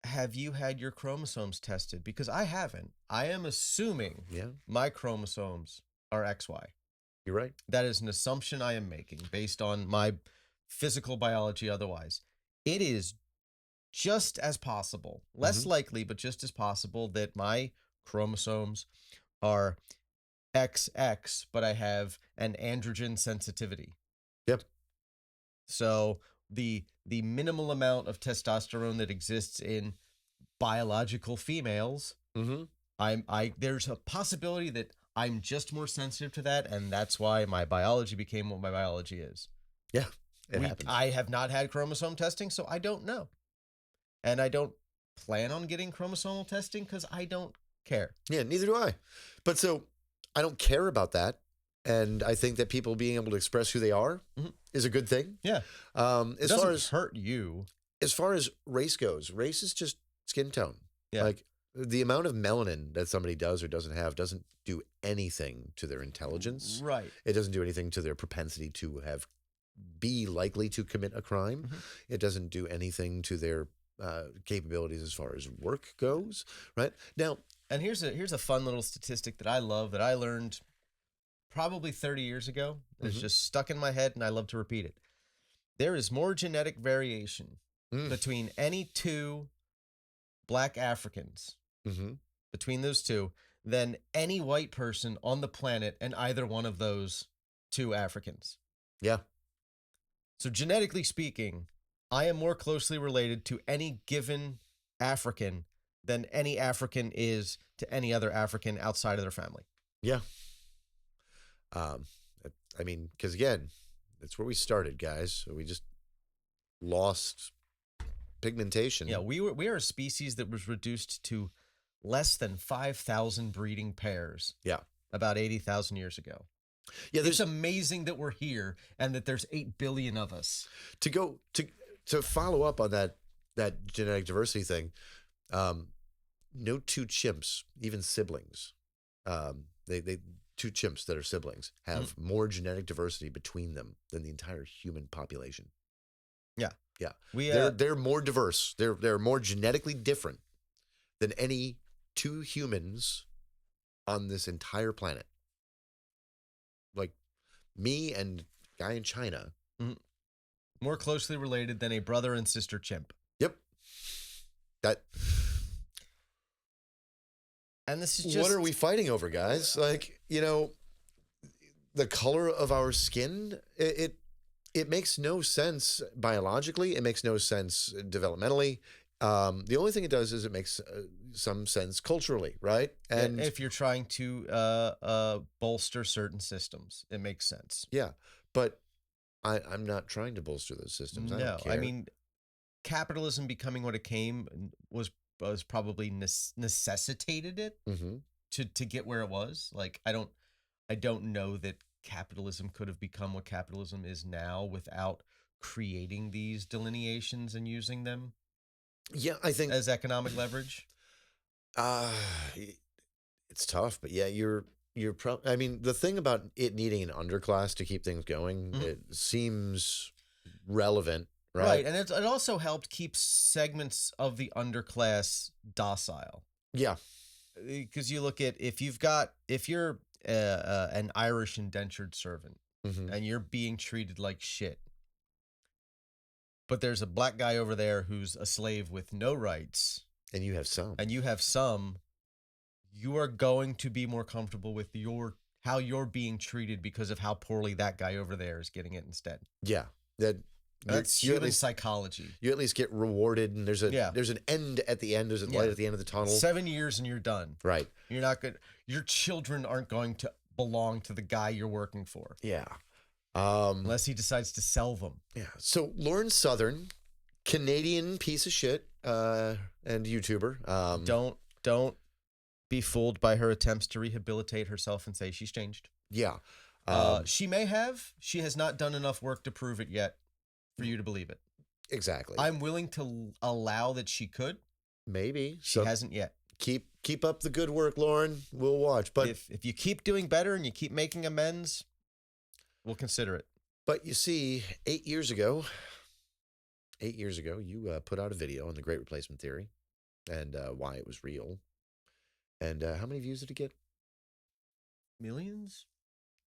have you had your chromosomes tested? Because I haven't. I am assuming yeah, my chromosomes are XY. you're right. That is an assumption I am making based on my physical biology otherwise. It is just as possible, less Mhm. likely, but just as possible that my chromosomes are XX, but I have an androgen sensitivity. Yep. So the minimal amount of testosterone that exists in biological females, Mm-hmm. there's a possibility that I'm just more sensitive to that, and that's why my biology became what my biology is. Yeah, it happens. I have not had chromosome testing, so I don't know. And I don't plan on getting chromosomal testing because I don't care. Yeah, neither do I. But so I don't care about that. And I think that people being able to express who they are Mhm. is a good thing. Yeah. As It far doesn't as hurt you. race goes, race is just skin tone. Yeah. Like the amount of melanin that somebody does or doesn't have doesn't do anything to their intelligence. Right. It doesn't do anything to their propensity to be likely to commit a crime. Mhm. It doesn't do anything to their capabilities as far as work goes. Right now, And here's a fun little statistic that I love that I learned probably 30 years ago. It's Mhm. just stuck in my head and I love to repeat it. There is more genetic variation Mm. between any two black Africans, mm-hmm. between those two, than any white person on the planet and either one of those two Africans. Yeah. So genetically speaking, I am more closely related to any given African than any African is to any other African outside of their family. Yeah. I mean, because again, that's where we started, guys. So we just lost pigmentation. Yeah, we are a species that was reduced to less than 5,000 breeding pairs. Yeah. About 80,000 years ago. Yeah, It's there's amazing that we're here and that there's 8 billion of us. to follow up on that genetic diversity thing. No two chimps, even siblings, they two chimps that are siblings have more genetic diversity between them than the entire human population. Yeah. Yeah. We They're more diverse. They're more genetically different than any two humans on this entire planet. Like me and guy in China. more closely related than a brother and sister chimp. Yep. That. And this is just What are we fighting over, guys? Like, you know, the color of our skin, it makes no sense biologically. It makes no sense developmentally. The only thing it does is it makes some sense culturally, right? And if you're trying to bolster certain systems, it makes sense. yeah, but I'm not trying to bolster those systems. I don't care. I mean, capitalism becoming what it came was probably necessitated it Mm-hmm. to get where it was. Like I don't know that capitalism could have become what capitalism is now without creating these delineations and using them Yeah, I think as economic leverage. It's tough, but yeah, you're I mean, the thing about it needing an underclass to keep things going, it seems relevant, right? And it also helped keep segments of the underclass docile. Yeah. Because you look at if you're an Irish indentured servant Mm-hmm. and you're being treated like shit, but there's a black guy over there who's a slave with no rights, And you have some. and you have some, you are going to be more comfortable with how you're being treated because of how poorly that guy over there is getting it instead. Yeah. That's you at human least psychology. you at least get rewarded, and there's an end at the end. There's a light at the end of the tunnel. 7 years and you're done. Right. You're not good. Your children aren't going to belong to the guy you're working for. Yeah. Unless he decides to sell them. Yeah. So Lauren Southern, Canadian piece of shit, and YouTuber. Don't be fooled by her attempts to rehabilitate herself and say she's changed. Yeah. She may have. She has not done enough work to prove it yet for you to believe it. Exactly. I'm willing to allow that she could. Maybe She hasn't yet. Keep up the good work, Lauren. We'll watch. But if you keep doing better and you keep making amends, we'll consider it. But you see, 8 years ago, you put out a video on the Great Replacement Theory and why it was real. And how many views did it get? Millions?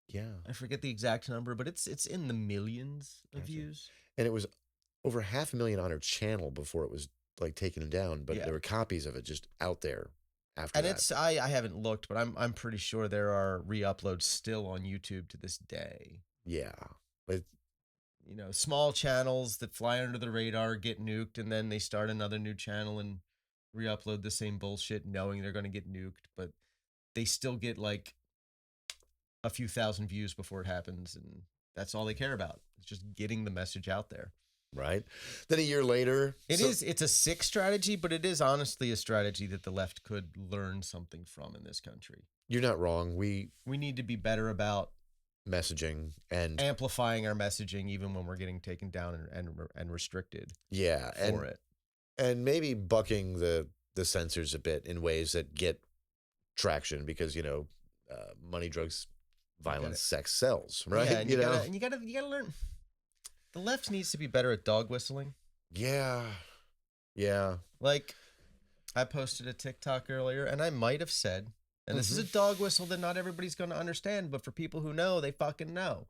Yeah. I forget the exact number, but it's in the millions of Gotcha. views. And it was over 500,000 on her channel before it was like taken down, but there were copies of it just out there after And that. it's I haven't looked, but I'm pretty sure there are re-uploads still on YouTube to this day. Yeah. But You know, small channels that fly under the radar get nuked, and then they start another new channel and re-upload the same bullshit, knowing they're going to get nuked, but they still get like a few thousand views before it happens, and that's all they care about. It's just getting the message out there. right. Then a year later, It's a sick strategy, but it is honestly a strategy that the left could learn something from in this country. You're not wrong. We need to be better about messaging and amplifying our messaging even when we're getting taken down and restricted yeah, for it. And maybe bucking the censors a bit in ways that get traction because, money, drugs, violence, sex sells, right? Yeah, and you gotta learn. The left needs to be better at dog whistling. Yeah. Yeah. Like, I posted a TikTok earlier, and I might have said, and this is a dog whistle that not everybody's going to understand, but for people who know, they fucking know.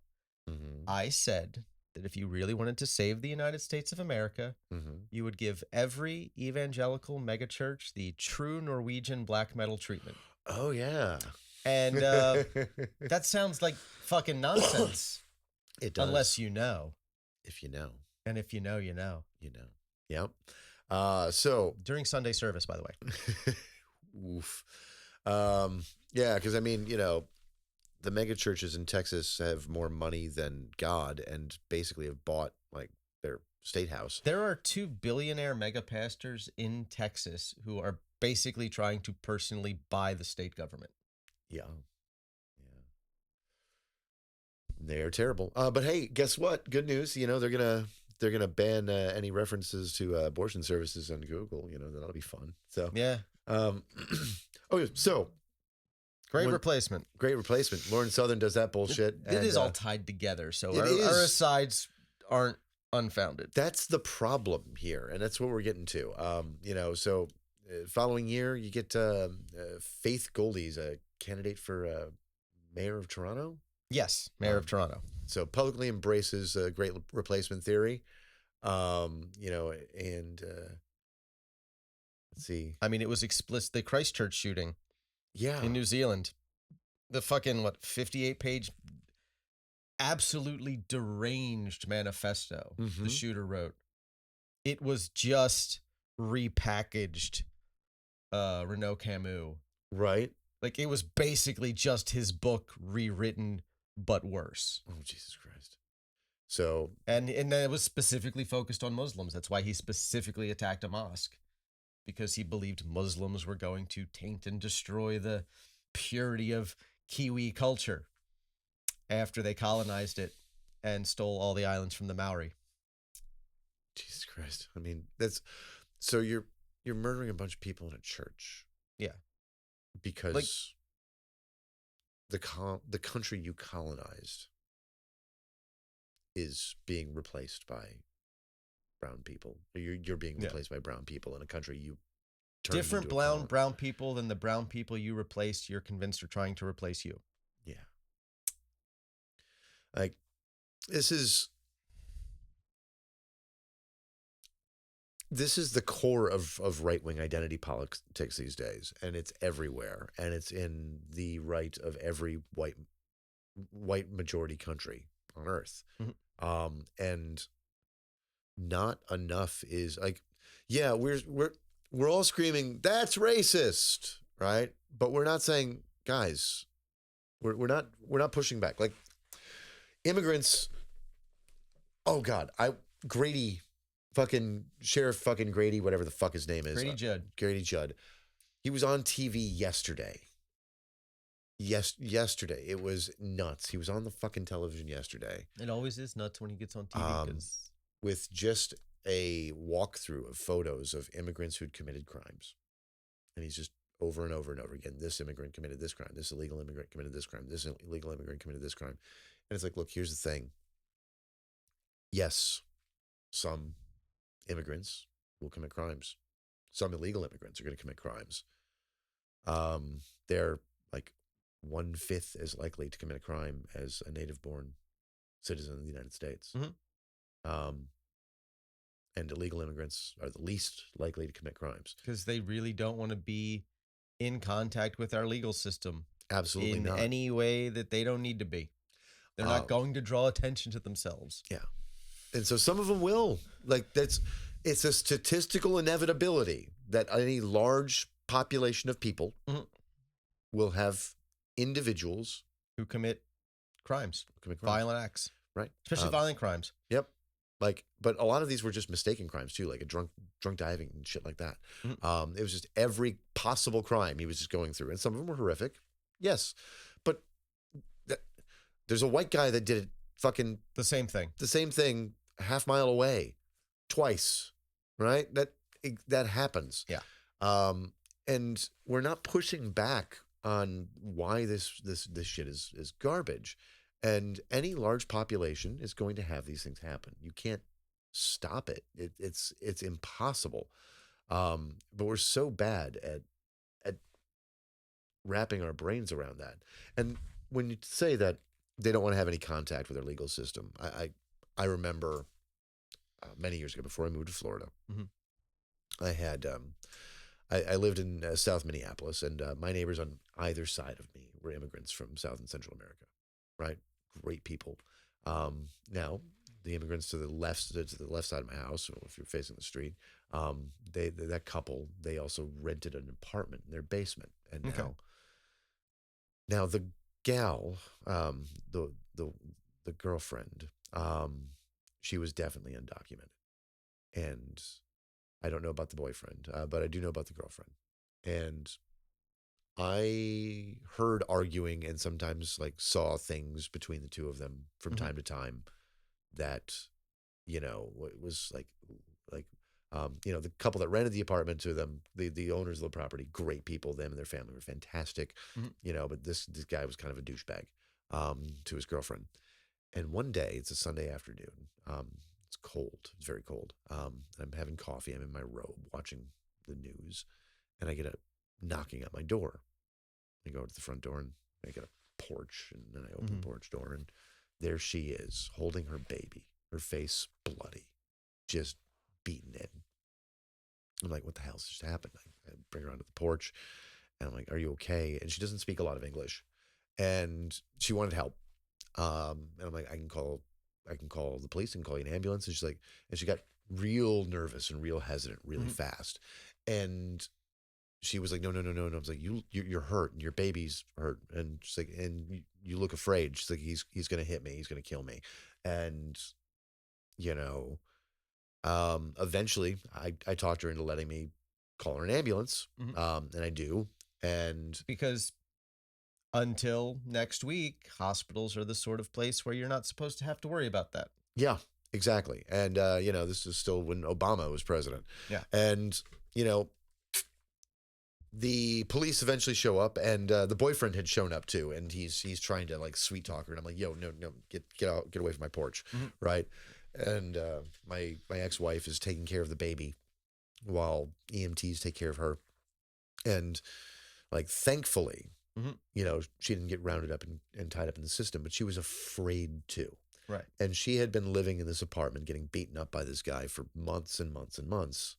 Mm-hmm. I said that if you really wanted to save the United States of America, you would give every evangelical megachurch the true Norwegian black metal treatment. Oh, yeah. And that sounds like fucking nonsense. It does. Unless you know. If you know. And if you know, you know. You know. Yep. So. During Sunday service, by the way. Oof. Yeah, because I mean, the mega churches in Texas have more money than God and basically have bought like their state house. There are 2 billionaire mega pastors in Texas who are basically trying to personally buy the state government. Yeah. They're terrible. But hey, guess what? Good news. They're gonna ban any references to abortion services on Google. That'll be fun. So yeah. Okay, so Great replacement. Great replacement. Lauren Southern does that bullshit. It is all tied together, so it our is. asides aren't unfounded. That's the problem here, and that's what we're getting to. So following year, you get Faith Goldie's a candidate for mayor of Toronto. Yes, mayor of Toronto. So publicly embraces a great replacement theory. Let's see. I mean, it was explicit. The Christchurch shooting Yeah. in New Zealand. The fucking, 58-page, absolutely deranged manifesto the shooter wrote. It was just repackaged Renaud Camus. Right. Like, it was basically just his book rewritten, but worse. Oh, Jesus Christ. So. And it was specifically focused on Muslims. That's why he specifically attacked a mosque. Because he believed Muslims were going to taint and destroy the purity of Kiwi culture after they colonized it and stole all the islands from the Maori. Jesus Christ. I mean, so you're murdering a bunch of people in a church. Yeah. Because the country you colonized is being replaced by brown people. You're being replaced by brown people in a country you turned Different into a brown people than the brown people you replaced, you're convinced are trying to replace you. Yeah. Like, this is the core of right-wing identity politics these days, and it's everywhere, and it's in the right of every white majority country on earth. Mm-hmm. And not enough is like, yeah, we're all screaming that's racist, right? But we're not saying, guys, we're not pushing back. Like, immigrants. Oh God, Grady, fucking Sheriff fucking Grady, whatever the fuck his name is. Grady Judd. He was on TV yesterday. Yesterday. It was nuts. He was on the fucking television yesterday. It always is nuts when he gets on TV with just a walkthrough of photos of immigrants who'd committed crimes. And he's just over and over and over again, this immigrant committed this crime, this illegal immigrant committed this crime, this illegal immigrant committed this crime. And it's like, look, here's the thing. Yes, some immigrants will commit crimes. Some illegal immigrants are going to commit crimes. They're like 1/5 as likely to commit a crime as a native-born citizen of the United States. Mm-hmm. And illegal immigrants are the least likely to commit crimes. Because they really don't want to be in contact with our legal system. Absolutely not. In any way that they don't need to be. They're not going to draw attention to themselves. Yeah. And so some of them will. Like, it's a statistical inevitability that any large population of people will have individuals who commit crimes. Violent acts. Right. Especially violent crimes. Yep. Like, but a lot of these were just mistaken crimes too, like a drunk diving and shit like that. Mm-hmm. It was just every possible crime he was just going through, and some of them were horrific, yes, but there's a white guy that did it fucking the same thing a half mile away, twice, right? That happens. Yeah. And we're not pushing back on why this shit is garbage. And any large population is going to have these things happen. You can't stop it. It's impossible. But we're so bad at wrapping our brains around that. And when you say that they don't want to have any contact with their legal system, I remember many years ago, before I moved to Florida, I had I lived in South Minneapolis, and my neighbors on either side of me were immigrants from South and Central America. Right, great people. Now the immigrants to the left side of my house, if you're facing the street, that couple, they also rented an apartment in their basement, and now the gal, the girlfriend, she was definitely undocumented, and I don't know about the boyfriend, but I do know about the girlfriend, and I heard arguing and sometimes like saw things between the two of them from time to time that, it was like The couple that rented the apartment to them, the owners of the property, great people. Them and their family were fantastic. But this guy was kind of a douchebag to his girlfriend. And one day, it's a Sunday afternoon. It's cold. It's very cold. I'm having coffee. I'm in my robe watching the news, and I get a knocking at my door. I go to the front door, and I get a porch, and then I open the porch door, and there she is, holding her baby, her face bloody, just beaten in. I'm like, what the hell's just happened? I bring her onto the porch, and I'm like, are you okay? And she doesn't speak a lot of English, and she wanted help. And I'm like, I can call the police and call you an ambulance. And she's like, and she got real nervous and real hesitant really fast. And she was like, no. I was like, you're hurt and your baby's hurt. And she's like, and you look afraid. She's like, he's going to hit me. He's going to kill me. And, eventually I talked her into letting me call her an ambulance. And I do. And because until next week, hospitals are the sort of place where you're not supposed to have to worry about that. Yeah, exactly. And, this is still when Obama was president. Yeah. And, the police eventually show up, and the boyfriend had shown up too. And he's trying to like sweet talk her. And I'm like, yo, no, get out, get away from my porch. Right. And my ex-wife is taking care of the baby while EMTs take care of her. And like, thankfully, she didn't get rounded up and tied up in the system, but she was afraid to. Right. And she had been living in this apartment getting beaten up by this guy for months and months and months.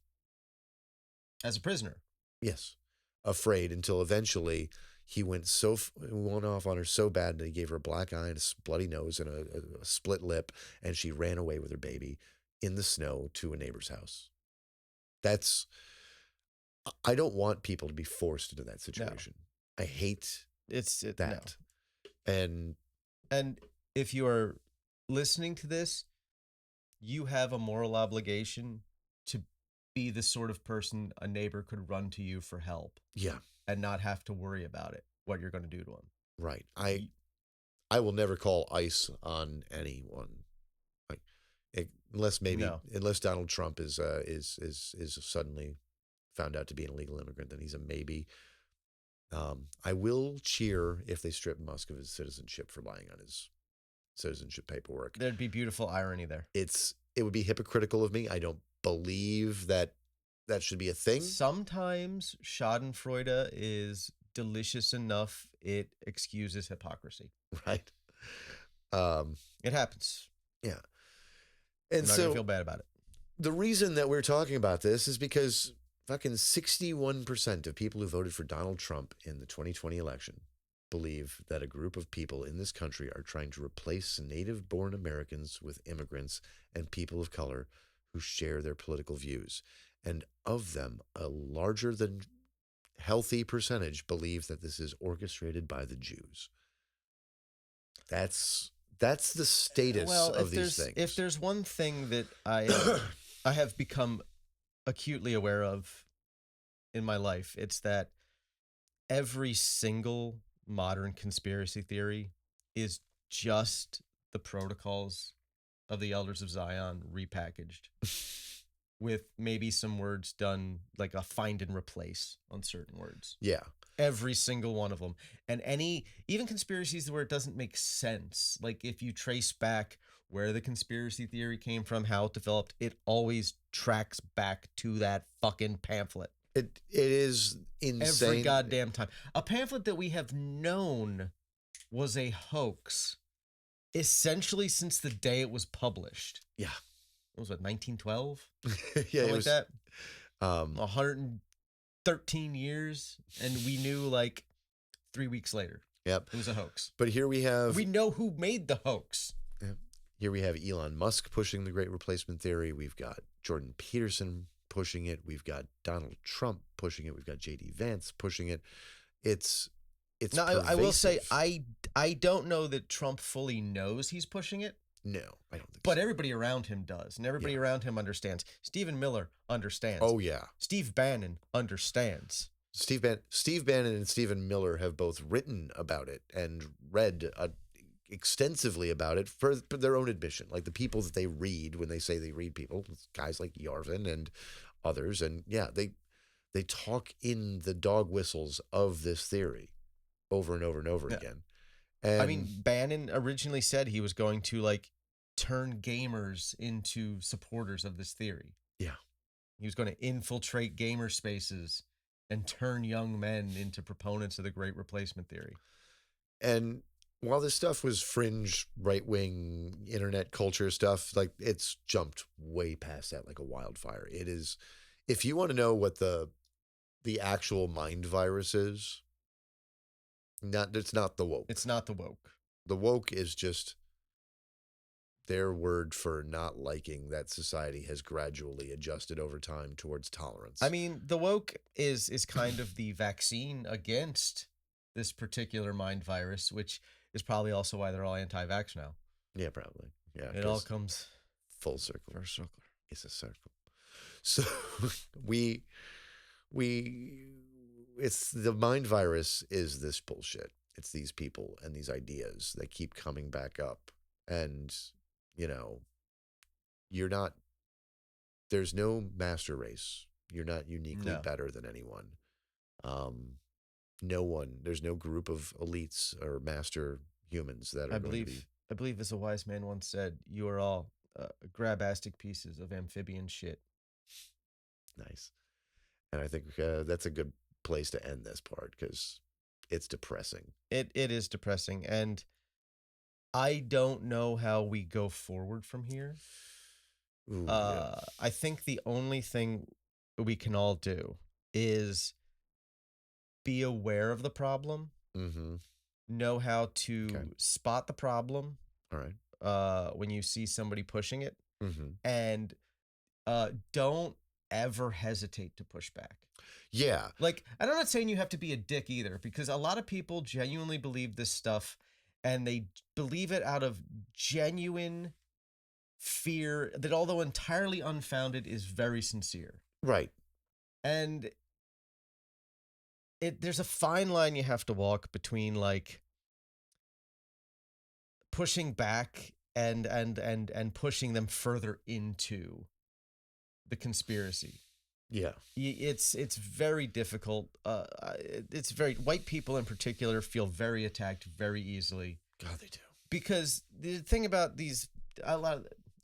As a prisoner. Yes. Afraid until eventually he went off on her so bad that he gave her a black eye and a bloody nose and a split lip, and she ran away with her baby in the snow to a neighbor's house. I don't want people to be forced into that situation. No. I hate that. No. And if you are listening to this, you have a moral obligation to be the sort of person a neighbor could run to you for help. Yeah. And not have to worry about it, what you're going to do to them. Right. I will never call ICE on anyone. Unless Donald Trump is suddenly found out to be an illegal immigrant, then he's a maybe. I will cheer if they strip Musk of his citizenship for lying on his citizenship paperwork. There'd be beautiful irony there. It would be hypocritical of me. I don't believe that should be a thing. Sometimes schadenfreude is delicious enough it excuses hypocrisy. Right. It happens. Yeah. And I'm not gonna feel bad about it. The reason that we're talking about this is because fucking 61% of people who voted for Donald Trump in the 2020 election believe that a group of people in this country are trying to replace native-born Americans with immigrants and people of color who share their political views. And of them, a larger than healthy percentage believe that this is orchestrated by the Jews. That's the status of these things. If there's one thing that I have become acutely aware of in my life, it's that every single modern conspiracy theory is just the protocols of the Elders of Zion repackaged with maybe some words done like a find and replace on certain words. Yeah. Every single one of them. And even conspiracies where it doesn't make sense. Like if you trace back where the conspiracy theory came from, how it developed, it always tracks back to that fucking pamphlet. It is insane. Every goddamn time. A pamphlet that we have known was a hoax essentially since the day it was published. Yeah. What was it, 1912? Yeah, it was like that. 113 years, and we knew like 3 weeks later. Yep. It was a hoax. But here we know who made the hoax. Yep. Here we have Elon Musk pushing the Great Replacement Theory. We've got Jordan Peterson pushing it. We've got Donald Trump pushing it. We've got JD Vance pushing it. It's now, I will say, I don't know that Trump fully knows he's pushing it. No, I don't think but so. Everybody around him does, and everybody around him understands. Stephen Miller understands. Oh, yeah. Steve Bannon understands. Steve Bannon and Stephen Miller have both written about it and read extensively about it for their own admission. Like the people that they read when they say they read people, guys like Yarvin and others, and yeah, they talk in the dog whistles of this theory over and over and over again. And I mean, Bannon originally said he was going to like turn gamers into supporters of this theory. Yeah. He was going to infiltrate gamer spaces and turn young men into proponents of the Great Replacement theory. And while this stuff was fringe right-wing internet culture stuff, like it's jumped way past that like a wildfire. It is, if you want to know what the actual mind virus is, it's not the woke. It's not the woke. The woke is just their word for not liking that society has gradually adjusted over time towards tolerance. I mean, the woke is kind of the vaccine against this particular mind virus, which is probably also why they're all anti-vax now. Yeah, probably. Yeah, It all comes full circle. first circle. It's a circle. So it's the mind virus is this bullshit. It's these people and these ideas that keep coming back up. And, you know, there's no master race. You're not uniquely better than anyone. There's no group of elites or master humans that are I believe as a wise man once said, you are all grabastic pieces of amphibian shit. Nice. And I think that's a good place to end this part because it's depressing. It is depressing. And I don't know how we go forward from here. Ooh, yeah. I think the only thing we can all do is be aware of the problem, know how to spot the problem. All right. When you see somebody pushing it, and don't ever hesitate to push back. Yeah. Like, and I'm not saying you have to be a dick either, because a lot of people genuinely believe this stuff, and they believe it out of genuine fear that, although entirely unfounded, is very sincere. Right. And there's a fine line you have to walk between like pushing back and pushing them further into the conspiracy. Yeah. It's very difficult. It's very, white people in particular feel very attacked very easily. God, they do. Because the thing about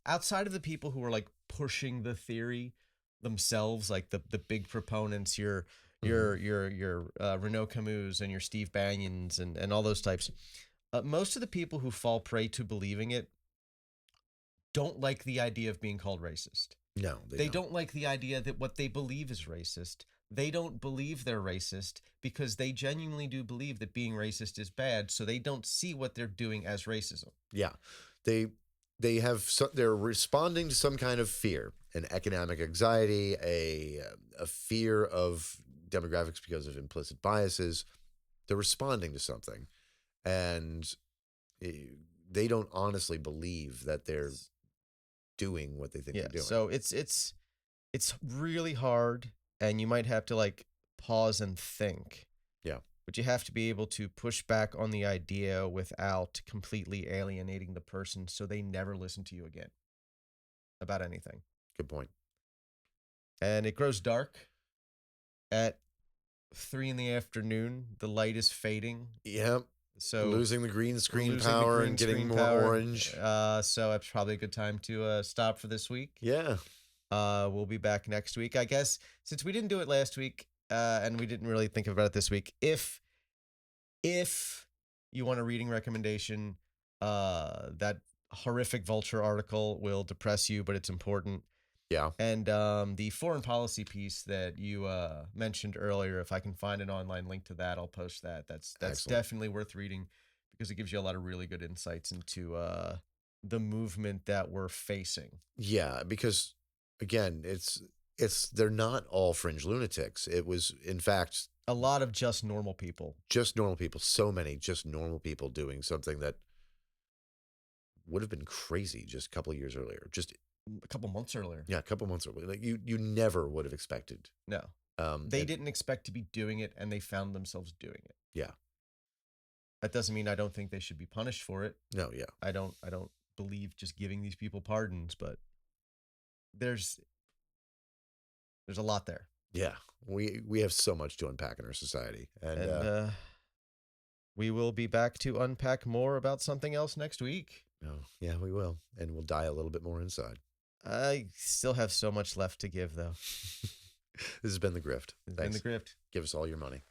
outside of the people who are like pushing the theory themselves, like the big proponents, your Renaud Camus and your Steve Bannons and all those types, most of the people who fall prey to believing it don't like the idea of being called racist. No, they don't like the idea that what they believe is racist. They don't believe they're racist because they genuinely do believe that being racist is bad, so they don't see what they're doing as racism. Yeah. They're responding to some kind of fear, an economic anxiety, a fear of demographics because of implicit biases. They're responding to something, and they don't honestly believe that they're doing what they think they're doing. So it's really hard, and you might have to like pause and think. Yeah. But you have to be able to push back on the idea without completely alienating the person so they never listen to you again about anything. Good point. And it grows dark at 3 p.m. The light is fading. Yep. So losing the green screen power and getting more orange. So it's probably a good time to stop for this week. Yeah. We'll be back next week. I guess since we didn't do it last week, and we didn't really think about it this week, if you want a reading recommendation, that horrific Vulture article will depress you, but it's important. Yeah. And the foreign policy piece that you mentioned earlier, if I can find an online link to that, I'll post that. That's Excellent. definitely worth reading because it gives you a lot of really good insights into the movement that we're facing. Yeah, because again, they're not all fringe lunatics. It was, in fact, a lot of just normal people. Just normal people. So many just normal people doing something that would have been crazy just a couple of years earlier. Just a couple months earlier. Yeah, a couple months earlier. Like you never would have expected. No. They didn't expect to be doing it, and they found themselves doing it. Yeah. That doesn't mean I don't think they should be punished for it. No, yeah. I don't believe just giving these people pardons, but there's a lot there. Yeah. We have so much to unpack in our society. And we will be back to unpack more about something else next week. oh, yeah, we will. And we'll die a little bit more inside. I still have so much left to give, though. This has been The Grift. It's been The Grift. Give us all your money.